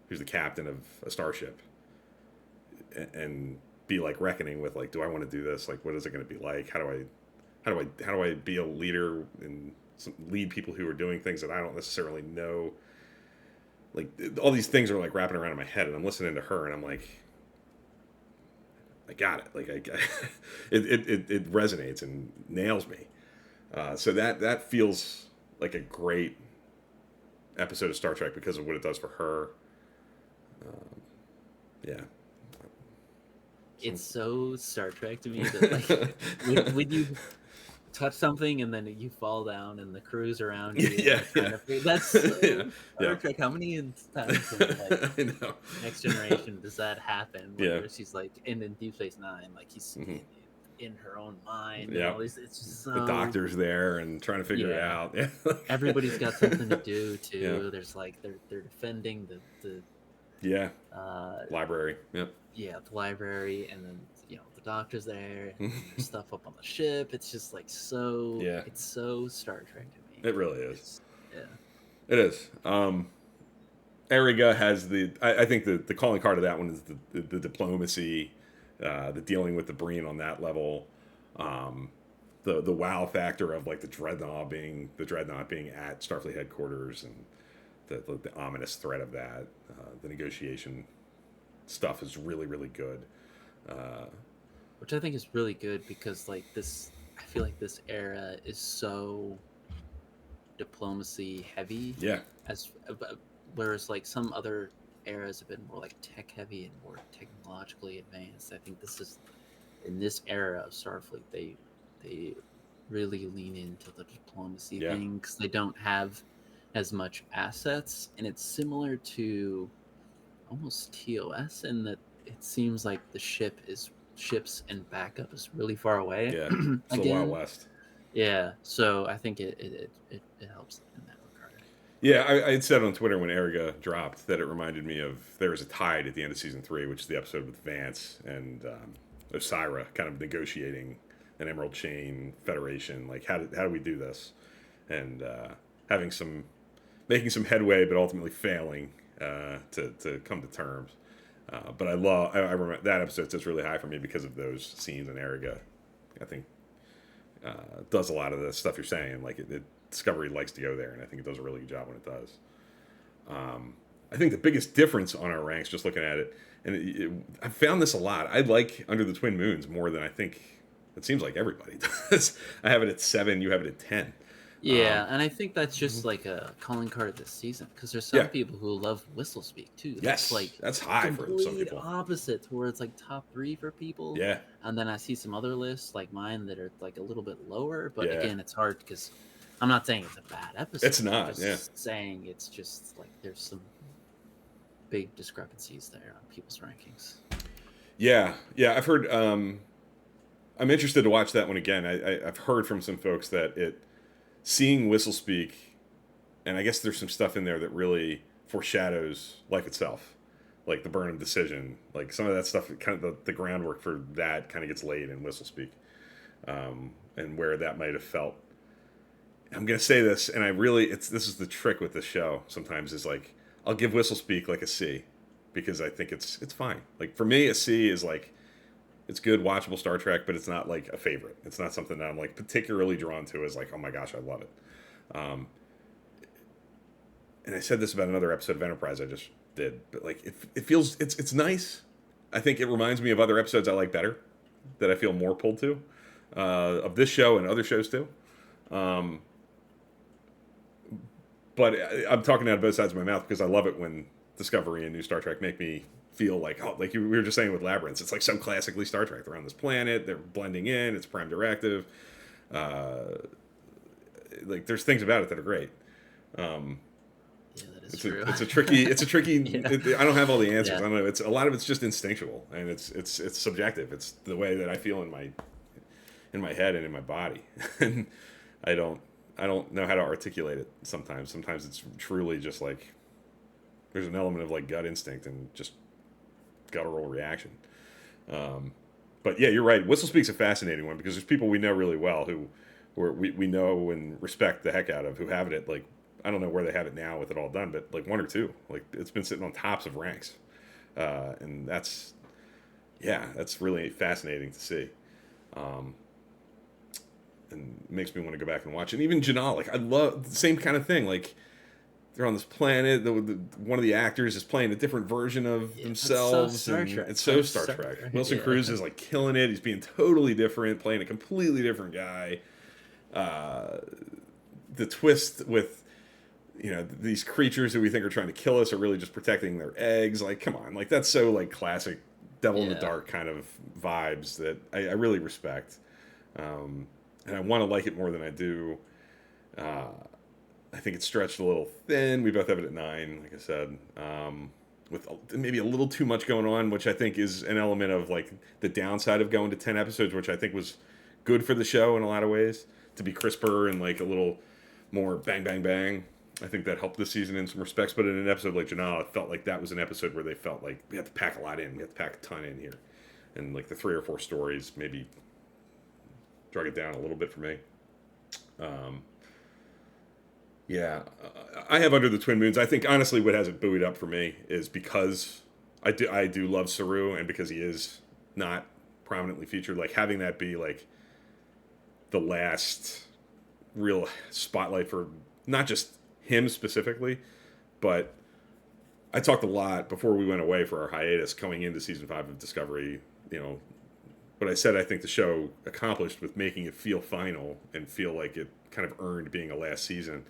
who's the captain of a starship, and be like reckoning with like, do I want to do this? Like, what is it going to be like? How do I be a leader and lead people who are doing things that I don't necessarily know? Like all these things are like wrapping around in my head, and I'm listening to her, and I'm like, I got it. Like it resonates and nails me. So that feels like a great episode of Star Trek because of what it does for her. Yeah. So, It's so Star Trek to me that like when you touch something and then you fall down and the crew's around you and yeah, they're trying yeah, to that's yeah, so Star yeah. Trek. How many times in like I know. Next Generation does that happen? Like Yeah. where she's like in Deep Space Nine, like he's Hmm. in her own mind and Yeah. all these. It's just The so doctor's there and trying to figure it yeah. out. Yeah. Everybody's got something to do Yeah. too. There's like they're defending the Yeah. uh Library. Yep. yeah, the library, and then the doctor's there, and then there's stuff up on the ship. It's just like so. Yeah. It's so Star Trek to me. It really is. It's yeah, It is. Eriga has I think the calling card of that one is the diplomacy, the dealing with the Breen on that level, um, the wow factor of like the dreadnought being at Starfleet headquarters, and the ominous threat of that. The negotiation stuff is really really good. Uh, which I think is really good because like this, I feel like this era is so diplomacy heavy yeah. as whereas like some other eras have been more like tech heavy and more technologically advanced. I think this is in this era of Starfleet, they really lean into the diplomacy Yeah. thing because they don't have as much assets, and it's similar to almost TOS in that it seems like the ships and backup is really far away Yeah. It's the Wild again. West. Yeah, so I think it helps in that regard. Yeah, I had said on Twitter when Eriga dropped that it reminded me of there was a tide at the end of season 3, which is the episode with Vance and Osira kind of negotiating an Emerald Chain Federation. Like, how do we do this? And making some headway, but ultimately failing to come to terms. But I remember that episode sits really high for me because of those scenes in Eriga. I think does a lot of the stuff you're saying. Like Discovery likes to go there, and I think it does a really good job when it does. I think the biggest difference on our ranks, just looking at it, and I found this a lot. I like Under the Twin Moons more than I think it seems like everybody does. I have it at 7. You have it at 10. Yeah, and I think that's just like a calling card this season because there's some Yeah. people who love Whistle Speak too. Yes, like that's high for some complete people. opposite, where it's like top 3 for people. Yeah, And then I see some other lists like mine that are like a little bit lower. But Yeah. again, it's hard because I'm not saying it's a bad episode. It's not, I'm just saying it's just like there's some big discrepancies there on people's rankings. yeah. I've heard. I'm interested to watch that one again. I've heard from some folks that seeing Whistle Speak, and I guess there's some stuff in there that really foreshadows life itself, like the Burnham decision, like some of that stuff. Kind of the groundwork for that kind of gets laid in Whistle Speak, and where that might have felt. I'm gonna say this, and this is the trick with this show. Sometimes is like I'll give Whistle Speak like a C, because I think it's fine. Like for me, a C is like it's good, watchable Star Trek, but it's not like a favorite. It's not something that I'm like particularly drawn to as like, oh my gosh, I love it. And I said this about another episode of Enterprise I just did, but like it feels it's nice. I think it reminds me of other episodes I like better, that I feel more pulled to, of this show and other shows too. But I'm talking out of both sides of my mouth because I love it when Discovery and New Star Trek make me feel like, oh, like we were just saying with Labyrinth, it's like so classically Star Trek. They're on this planet, they're blending in, it's Prime Directive. Like there's things about it that are great. Yeah, that is true. It's a tricky. Yeah. I don't have all the answers. Yeah. I don't know. It's a lot of it's just instinctual, and it's subjective. It's the way that I feel in my head and in my body, and I don't know how to articulate it sometimes. Sometimes it's truly just like there's an element of like gut instinct and just guttural reaction. But yeah, you're right. Whistle Speak's a fascinating one because there's people we know really well who we know and respect the heck out of who have it. Like I don't know where they have it now with it all done, but like 1 or 2. Like it's been sitting on tops of ranks, and that's really fascinating to see. And makes me want to go back and watch it. And even Janal, like I love the same kind of thing. Like they're on this planet. One of the actors is playing a different version of themselves. It's so Star Trek. It's so Star Trek. Wilson Cruz is like killing it. He's being totally different, playing a completely different guy. The twist with these creatures that we think are trying to kill us are really just protecting their eggs. Like, come on, like that's so like classic Devil in the Dark kind of vibes that I really respect. And I want to like it more than I do. I think it's stretched a little thin. We both have it at 9, like I said, with maybe a little too much going on, which I think is an element of like the downside of going to 10 episodes, which I think was good for the show in a lot of ways, to be crisper and like a little more bang, bang, bang. I think that helped this season in some respects, but in an episode like Janal, it felt like that was an episode where they felt like we had to pack a lot in. We had to pack a ton in here. And like the 3 or 4 stories maybe drag it down a little bit for me. I have Under the Twin Moons. I think honestly what has it buoyed up for me is because I do love Saru, and because he is not prominently featured, like having that be like the last real spotlight for not just him specifically, but I talked a lot before we went away for our hiatus coming into season 5 of Discovery, but I said I think the show accomplished with making it feel final and feel like it kind of earned being a last season.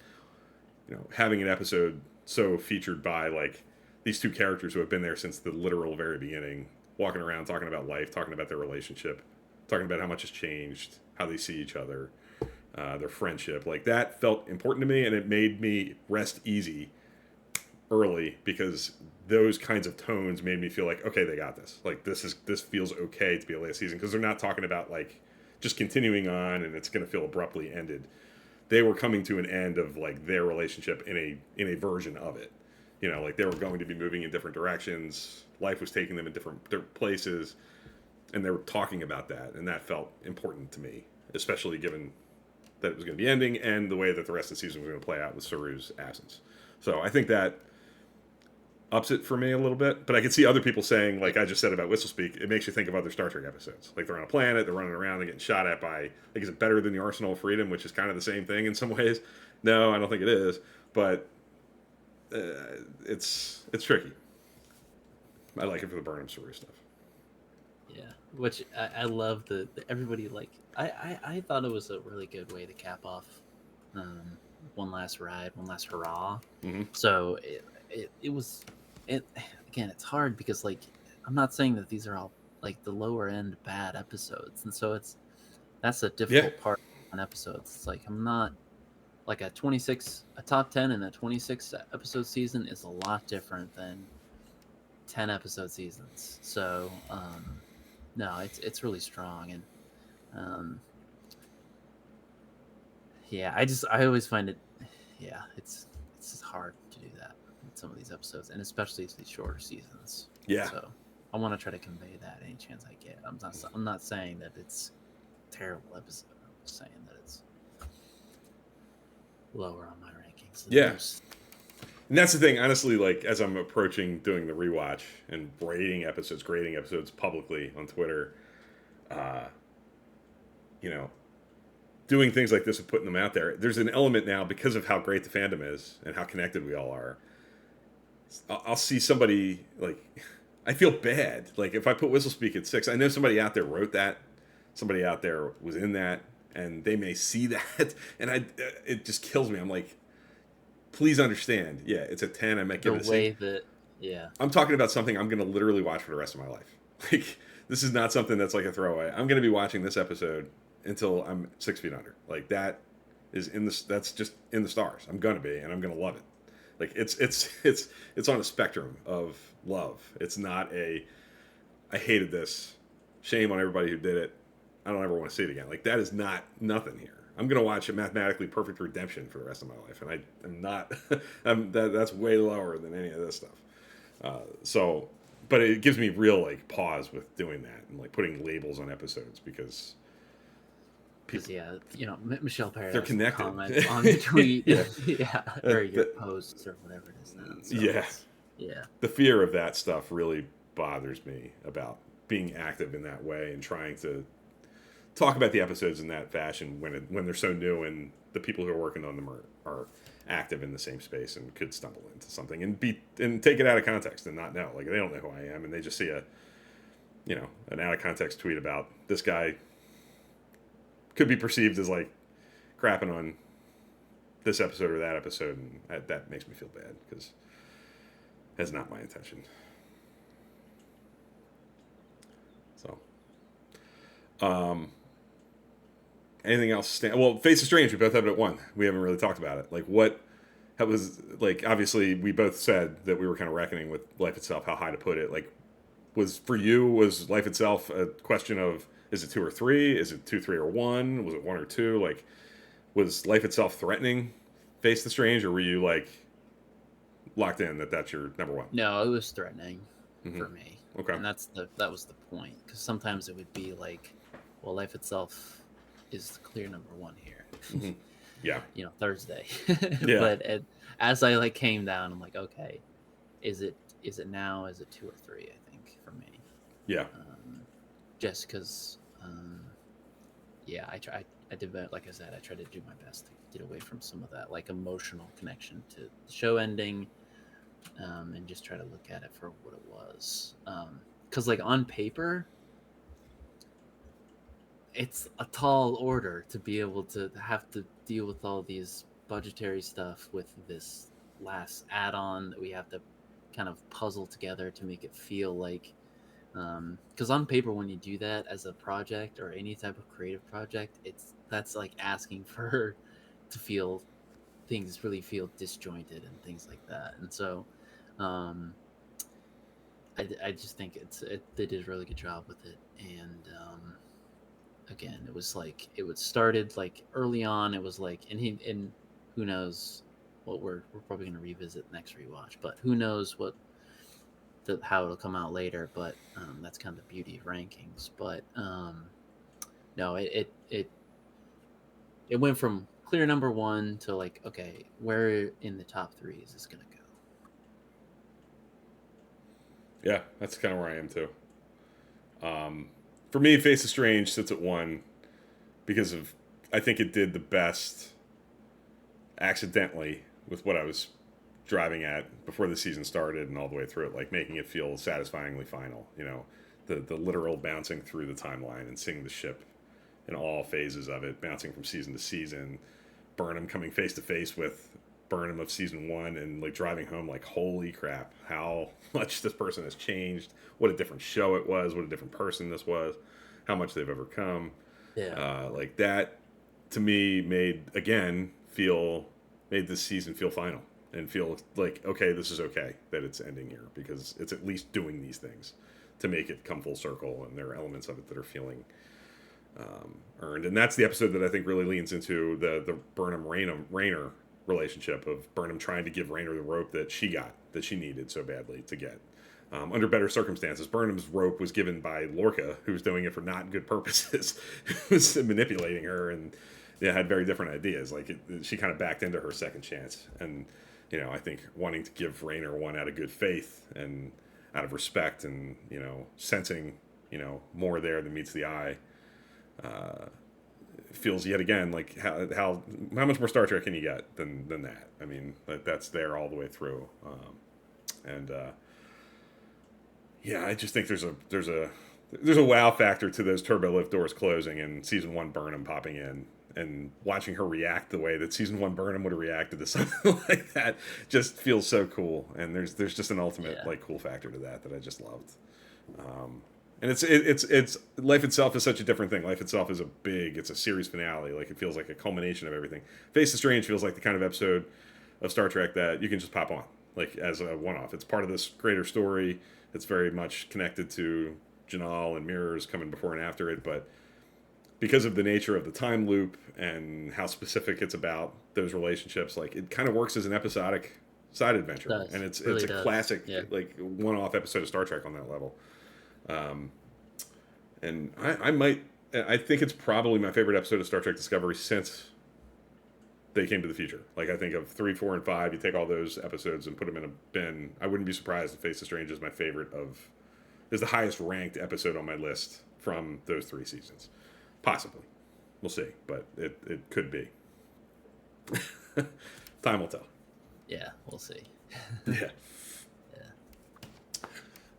Having an episode so featured by like these two characters who have been there since the literal very beginning, walking around talking about life, talking about their relationship, talking about how much has changed, how they see each other, their friendship. Like that felt important to me, and it made me rest easy early because those kinds of tones made me feel like, okay, they got this. Like this feels okay to be a last season, because they're not talking about like just continuing on and it's going to feel abruptly ended. They were coming to an end of like their relationship in a version of it. You know, like they were going to be moving in different directions. Life was taking them in different places, and they were talking about that, and that felt important to me, especially given that it was going to be ending and the way that the rest of the season was going to play out with Saru's absence. So I think that ups it for me a little bit. But I could see other people saying, like I just said about Whistlespeak, it makes you think of other Star Trek episodes. Like they're on a planet, they're running around, they're getting shot at by, like, is it better than the Arsenal of Freedom, which is kind of the same thing in some ways? No, I don't think it is. But it's tricky. I like it for the Burnham Saru stuff. Yeah, which I love the everybody like. I thought it was a really good way to cap off one last ride, one last hurrah. Mm-hmm. So it was it again. It's hard because like I'm not saying that these are all like the lower end bad episodes, and so that's a difficult part on episodes. It's like I'm not like a top 10 and a 26 episode season is a lot different than 10 episode seasons. So no, it's really strong, and yeah, I always find it, yeah, it's just hard to do that in some of these episodes, and especially these shorter seasons. Yeah. So I want to try to convey that any chance I get. I'm not saying that it's a terrible episode. I'm just saying that it's lower on my rankings. Yeah. And that's the thing, honestly, like as I'm approaching doing the rewatch and grading episodes publicly on Twitter, you know, doing things like this and putting them out there, there's an element now, because of how great the fandom is and how connected we all are. I'll see somebody, like, I feel bad. Like, if I put Whistlespeak at 6, I know somebody out there wrote that, somebody out there was in that, and they may see that, and it just kills me. I'm like, please understand. Yeah, it's a 10. I might give it a 6. Yeah. I'm talking about something I'm going to literally watch for the rest of my life. Like, this is not something that's like a throwaway. I'm going to be watching this episode until I'm 6 feet under. Like, that's just in the stars. I'm going to be, and I'm going to love it. Like, it's on a spectrum of love. It's not I hated this. Shame on everybody who did it. I don't ever want to see it again. Like, that is nothing here. I'm going to watch a mathematically perfect redemption for the rest of my life. And I'm not, that's way lower than any of this stuff. But it gives me real, like, pause with doing that and, like, putting labels on episodes, because people, yeah, you know, Michelle Perez, they're connected. Comments on the tweet, yeah, or your posts or whatever it is now. So yeah. The fear of that stuff really bothers me about being active in that way and trying to talk about the episodes in that fashion when they're so new and the people who are working on them are active in the same space and could stumble into something and take it out of context and not know. Like, they don't know who I am, and they just see an out of context tweet about this guy could be perceived as like crapping on this episode or that episode, and that makes me feel bad, because that's not my intention. So, anything else? Well, Face of Strange, we both have it at 1. We haven't really talked about it. Like, that was, like, obviously we both said that we were kind of reckoning with Life Itself, how high to put it. Like, was Life Itself a question of, is it 2 or 3? Is it 2, 3, or 1? Was it 1 or 2? Like, was Life Itself threatening Face the Strange, or were you, like, locked in that's your number 1? No, it was threatening for me. Okay. And that was the point, because sometimes it would be like, well, Life Itself is the clear number 1 here. Mm-hmm. Yeah. You know, Thursday. Yeah. But as I like came down, I'm like, okay, is it now? Is it 2 or 3? I think for me. Yeah. Just because, yeah, I did, like I said, I tried to do my best to get away from some of that like emotional connection to the show ending, and just try to look at it for what it was. Because like on paper, it's a tall order to be able to have to deal with all these budgetary stuff with this last add-on that we have to kind of puzzle together to make it feel like, because on paper when you do that as a project or any type of creative project, that's like asking for to feel things really feel disjointed and things like that. And so um I just think they did a really good job with it. And again, it was like it was started like early on. It was like, and who knows what we're probably going to revisit next rewatch, but who knows what how it'll come out later. But that's kind of the beauty of rankings. But no, it went from clear number one to like, okay, where in the top three is this going to go? Yeah, that's kind of where I am too. For me, Face of Strange sits at 1 because of, I think it did the best accidentally with what I was driving at before the season started and all the way through it, like making it feel satisfyingly final. You know, the literal bouncing through the timeline and seeing the ship in all phases of it, bouncing from season to season. Burnham coming face to face with Burnham of season 1 and like driving home like, holy crap, how much this person has changed, what a different show it was, what a different person this was, how much they've overcome. Yeah. Like that to me made this season feel final and feel like, okay, this is okay that it's ending here because it's at least doing these things to make it come full circle, and there are elements of it that are feeling earned. And that's the episode that I think really leans into the Burnham Rayner relationship of Burnham trying to give Rayner the rope that she needed so badly to get. Under better circumstances, Burnham's rope was given by Lorca, who was doing it for not good purposes, who was manipulating her and had very different ideas. Like she kind of backed into her second chance, and I think wanting to give Rayner one out of good faith and out of respect, and sensing more there than meets the eye. Feels yet again like how much more Star Trek can you get than that? I mean, that's there all the way through, I just think there's a wow factor to those turbo lift doors closing and season 1 Burnham popping in and watching her react the way that season 1 Burnham would have reacted to something like that just feels so cool. And there's just an ultimate like cool factor to that I just loved. And it's Life Itself is such a different thing. Life Itself is it's a series finale. Like it feels like a culmination of everything. Face of Strange feels like the kind of episode of Star Trek that you can just pop on, like as a one-off. It's part of this greater story. It's very much connected to Janal and Mirrors coming before and after it, but because of the nature of the time loop and how specific it's about those relationships, like it kind of works as an episodic side adventure, and it's a classic like one-off episode of Star Trek on that level. And I think it's probably my favorite episode of Star Trek Discovery since they came to the future. Like I think of 3, 4, and 5, you take all those episodes and put them in a bin. I wouldn't be surprised if Face of Strange is my favorite is the highest ranked episode on my list from those 3 seasons. Possibly. We'll see, but it could be. Time will tell. Yeah, we'll see. Yeah.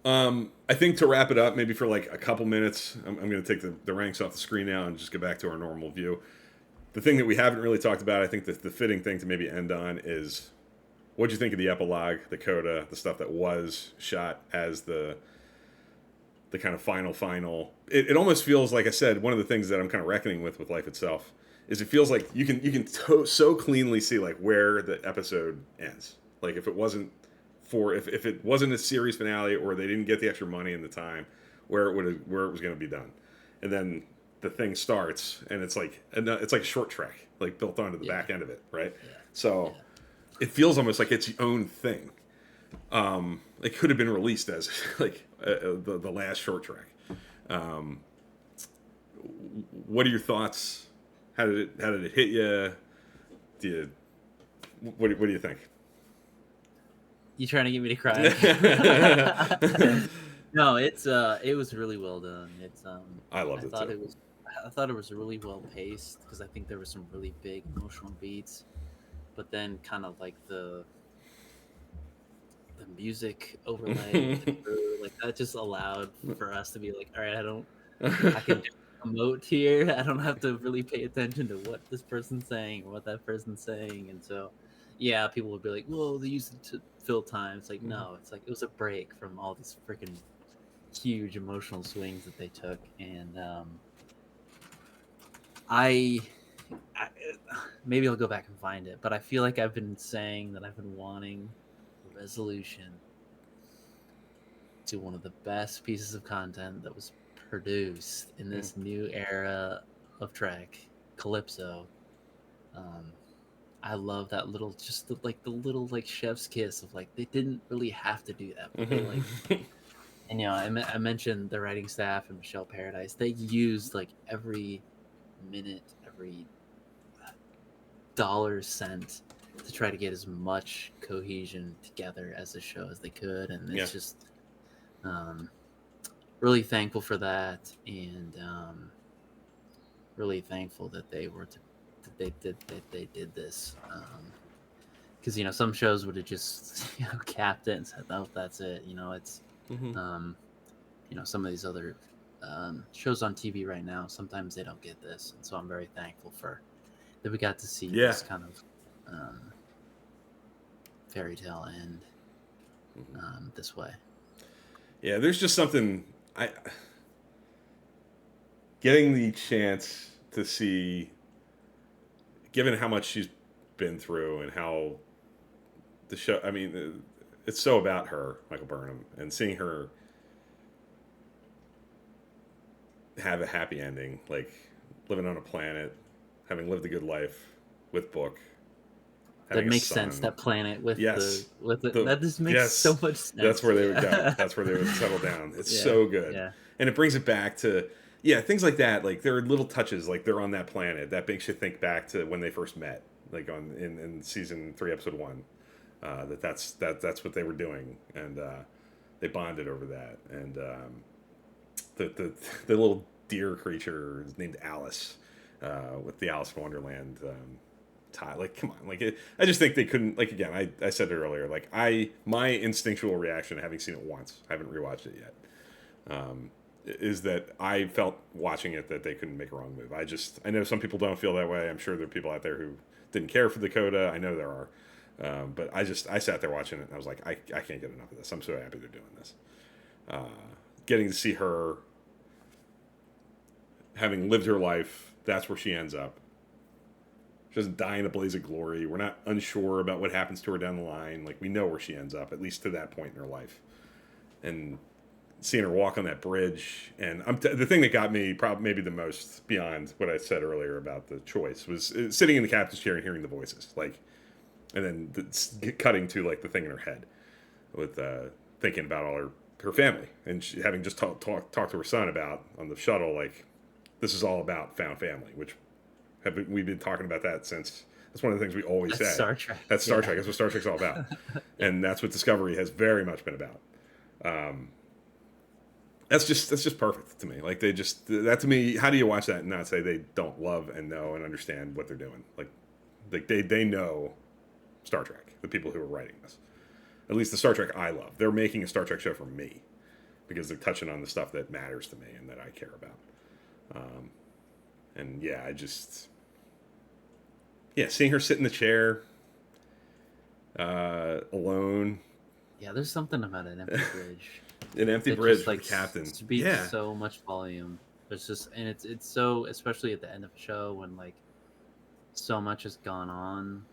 I think to wrap it up, maybe for like a couple minutes, I'm going to take the ranks off the screen now and just get back to our normal view. The thing that we haven't really talked about, I think the fitting thing to maybe end on is, what'd you think of the epilogue, the coda, the stuff that was shot as the kind of final? It almost feels, like I said, one of the things that I'm kind of reckoning with Life Itself is it feels like you can so cleanly see like where the episode ends. Like if it wasn't a series finale, or they didn't get the extra money and the time, where it was going to be done, and then the thing starts, and it's like a short Trek, like built onto the back end of it, right? Yeah. So it feels almost like it's its own thing. It could have been released as like the last short Trek. What are your thoughts? How did it hit you? What do you think? You trying to get me to cry? No, it was really well done. I loved it too. I thought it was really well paced because I think there were some really big emotional beats, but then kind of like the music overlay, like that just allowed for us to be like, all right, I can emote here. I don't have to really pay attention to what this person's saying or what that person's saying, and so yeah, people would be like, "Whoa, they used it to fill time." It's like, Mhm. no, it's like it was a break from all these freaking huge emotional swings that they took, and I, I maybe I'll go back and find it, but I feel like I've been saying that I've been wanting a resolution to one of the best pieces of content that was produced in Mhm. this new era of Trek, Calypso. Um, I love that little, just the little like chef's kiss of like they didn't really have to do that, but they like, Mhm. and I mentioned the writing staff and Michelle Paradise. They used like every minute, every dollar cent to try to get as much cohesion together as the show as they could, and Yeah. it's just um, really thankful for that, and really thankful that they did this. Because some shows would have just capped it and said, "Oh, that's it." It's Mhm. um, some of these other shows on TV right now. Sometimes they don't get this, and so I'm very thankful for that we got to see Yeah. this kind of um, fairy tale end Mhm. this way. Yeah, there's just something I getting the chance to see, given how much she's been through and how the show. I mean, it's so about her, Michael Burnham, and seeing her have a happy ending, like living on a planet, having lived a good life with Book, That having a makes sense. son. That planet with Yes, the the that just makes so yes, much that's sense. where they would go. Yeah, That's where they would settle down. It's yeah, so good, yeah, and it brings it back to things like that. Like there are little touches, like they're on that planet that makes you think back to when they first met, like in season 3, episode 1. That's what they were doing, and they bonded over that. And the little deer creature is named Alice, with the Alice in Wonderland tie. Like, come on, like I just think they couldn't. Like again, I said it earlier. Like my instinctual reaction, having seen it once, I haven't rewatched it yet, is that I felt watching it that they couldn't make a wrong move. I know some people don't feel that way. I'm sure there are people out there who didn't care for Dakota. I know there are. But I sat there watching it and I was like, I can't get enough of this. I'm so happy they're doing this. Uh, Getting to see her having lived her life, that's where she ends up. She doesn't die in a blaze of glory. We're not unsure about what happens to her down the line. Like we know where she ends up, at least to that point in her life. And seeing her walk on that bridge, and the thing that got me probably maybe the most beyond what I said earlier about the choice was sitting in the captain's chair and hearing the voices, like, and then cutting to like the thing in her head with thinking about all her family and she, having just talked to her son about on the shuttle, like this is all about found family, which we've been talking about that since. That's one of the things we always that's say. Star Trek. That's Star Yeah, Trek. That's what Star Trek's all about, yeah. and that's what Discovery has very much been about. That's just perfect to me. Like they just that to me. How do you watch that and not say they don't love and know and understand what they're doing? Like they know Star Trek. The people who are writing this, at least the Star Trek I love. They're making a Star Trek show for me because they're touching on the stuff that matters to me and that I care about. And yeah, seeing her sit in the chair alone, Yeah, there's something about an empty bridge an empty that bridge just with like the captain. speaks Yeah. so much volume. There's just, and it's so, especially at the end of a show when like so much has gone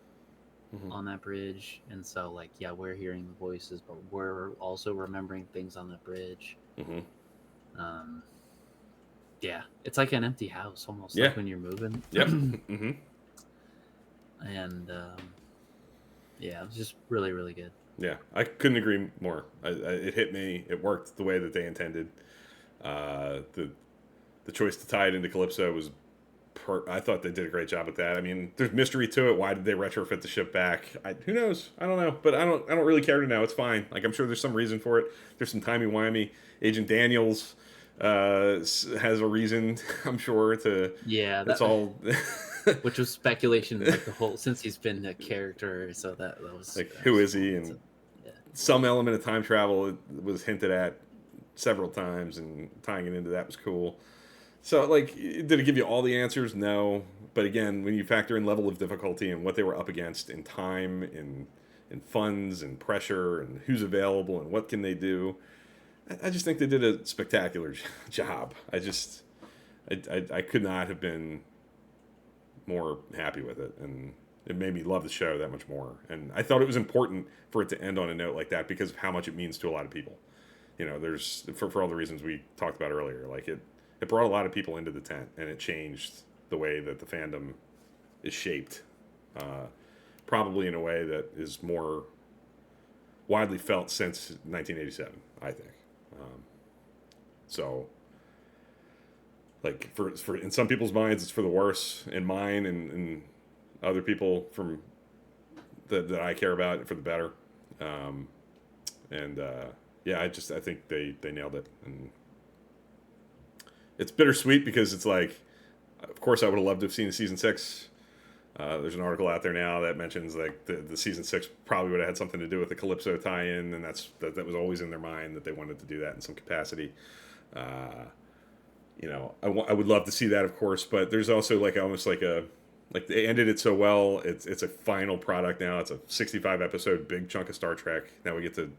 Mm-hmm. on that bridge, and so like yeah, we're hearing the voices, but we're also remembering things on that bridge. Mm-hmm. Um, yeah, it's like an empty house almost, Yeah. like when you're moving. Yep. Mm-hmm. And yeah, it was just really really good. Yeah, I couldn't agree more. It hit me. It worked the way that they intended. The choice to tie it into Calypso was. I thought they did a great job with that. I mean, there's mystery to it. Why did they retrofit the ship back? Who knows? I don't know. But I don't really care to know. It's fine. Like I'm sure there's some reason for it. There's some timey wimey. Agent Daniels has a reason. I'm sure to. Yeah, It's that all. which was speculation like the whole since he's been a character, so that was Like that who was is cool. he, and some element of time travel was hinted at several times, and tying it into that was cool. So, like, did it give you all the answers? No. But again, when you factor in level of difficulty and what they were up against in time, in funds and pressure and who's available and what can they do, I just think they did a spectacular job. I could not have been more happy with it, and it made me love the show that much more. And I thought it was important for it to end on a note like that because of how much it means to a lot of people. You know, there's for all the reasons we talked about earlier. Like it brought a lot of people into the tent, and it changed the way that the fandom is shaped. Probably in a way that is more widely felt since 1987, I think. So, like for in some people's minds, it's for the worse. In mine and other people from that I care about, for the better. Um, and yeah, I think they nailed it, and it's bittersweet because it's like, of course, I would have loved to have seen season 6. There's an article out there now that mentions like the season 6 probably would have had something to do with the Calypso tie-in, and that was always in their mind that they wanted to do that in some capacity. You know, I would love to see that, of course, but there's also like almost like they ended it so well. It's a final product now. It's a 65 episode big chunk of Star Trek. Now we get to,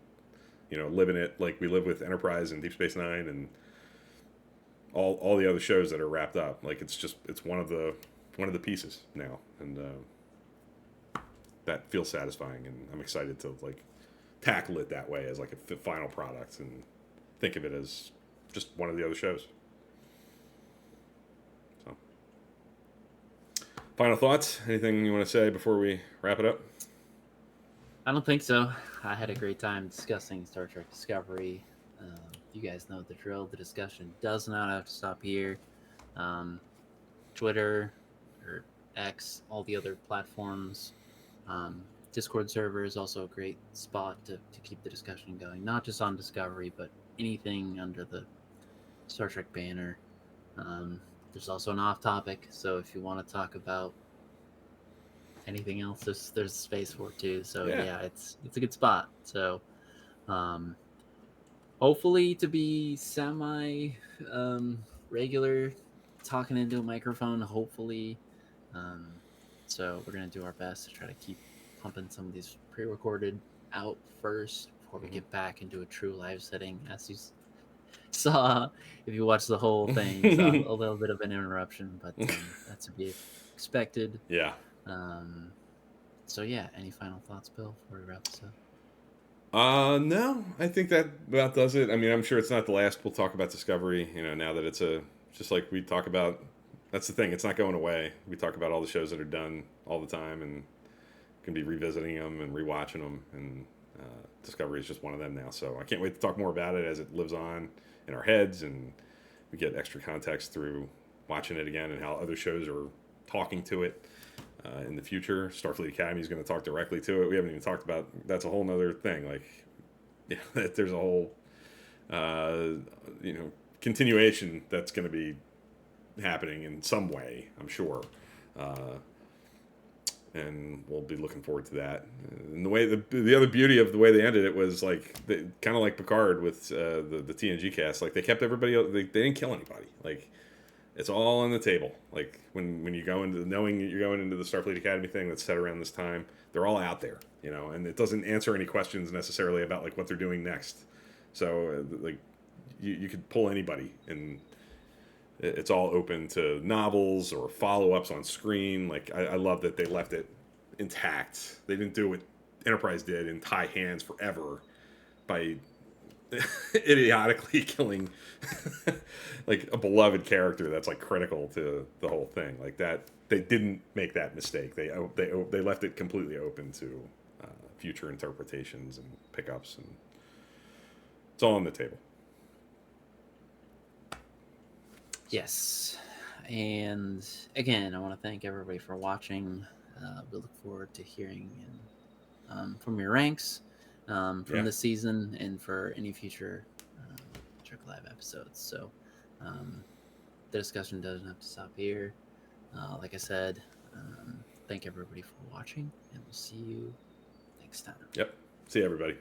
you know, live in it like we live with Enterprise and Deep Space Nine and all the other shows that are wrapped up. Like it's one of the pieces now, and that feels satisfying, and I'm excited to like tackle it that way as like a final product and think of it as just one of the other shows. So, final thoughts? Anything you want to say before we wrap it up? I don't think so. I had a great time discussing Star Trek Discovery. You guys know the drill. The discussion does not have to stop here. Twitter or X, all the other platforms. Discord server is also a great spot to keep the discussion going, not just on Discovery, but anything under the Star Trek banner. There's also an off topic, so if you want to talk about anything else, there's space for it too. So yeah, it's a good spot. So hopefully to be semi regular, talking into a microphone, hopefully. So we're gonna do our best to try to keep pumping some of these pre-recorded out first before we get back into a true live setting. As you saw, if you watch the whole thing, you saw a little bit of an interruption, but that's to be expected. Yeah. So yeah, any final thoughts, Bill, before we wrap this up? No, I think that about does it. I mean, I'm sure it's not the last we'll talk about Discovery. You know, now that it's just like we talk about. That's the thing; it's not going away. We talk about all the shows that are done all the time, and can be revisiting them and rewatching them. And Discovery is just one of them now. So I can't wait to talk more about it as it lives on in our heads, and we get extra context through watching it again and how other shows are talking to it. In the future, Starfleet Academy is going to talk directly to it. We haven't even talked about that's a whole nother thing. Like, yeah, there's a whole, continuation that's going to be happening in some way, I'm sure, and we'll be looking forward to that. And the way the other beauty of the way they ended it was like kind of like Picard with the TNG cast. Like they kept everybody. They didn't kill anybody. Like. It's all on the table. Like when you go into knowing you're going into the Starfleet Academy thing that's set around this time, they're all out there, you know, and it doesn't answer any questions necessarily about like what they're doing next. So like you could pull anybody, and it's all open to novels or follow-ups on screen. Like I love that they left it intact. They didn't do what Enterprise did and tie hands forever by idiotically killing like a beloved character that's like critical to the whole thing. Like that, they didn't make that mistake. They left it completely open to future interpretations and pickups, and it's all on the table. Yes, and again, I want to thank everybody for watching. We look forward to hearing from your ranks. From this season and for any future Trek Live episodes. So the discussion doesn't have to stop here. Like I said, thank everybody for watching, and we'll see you next time. Yep. See you, everybody.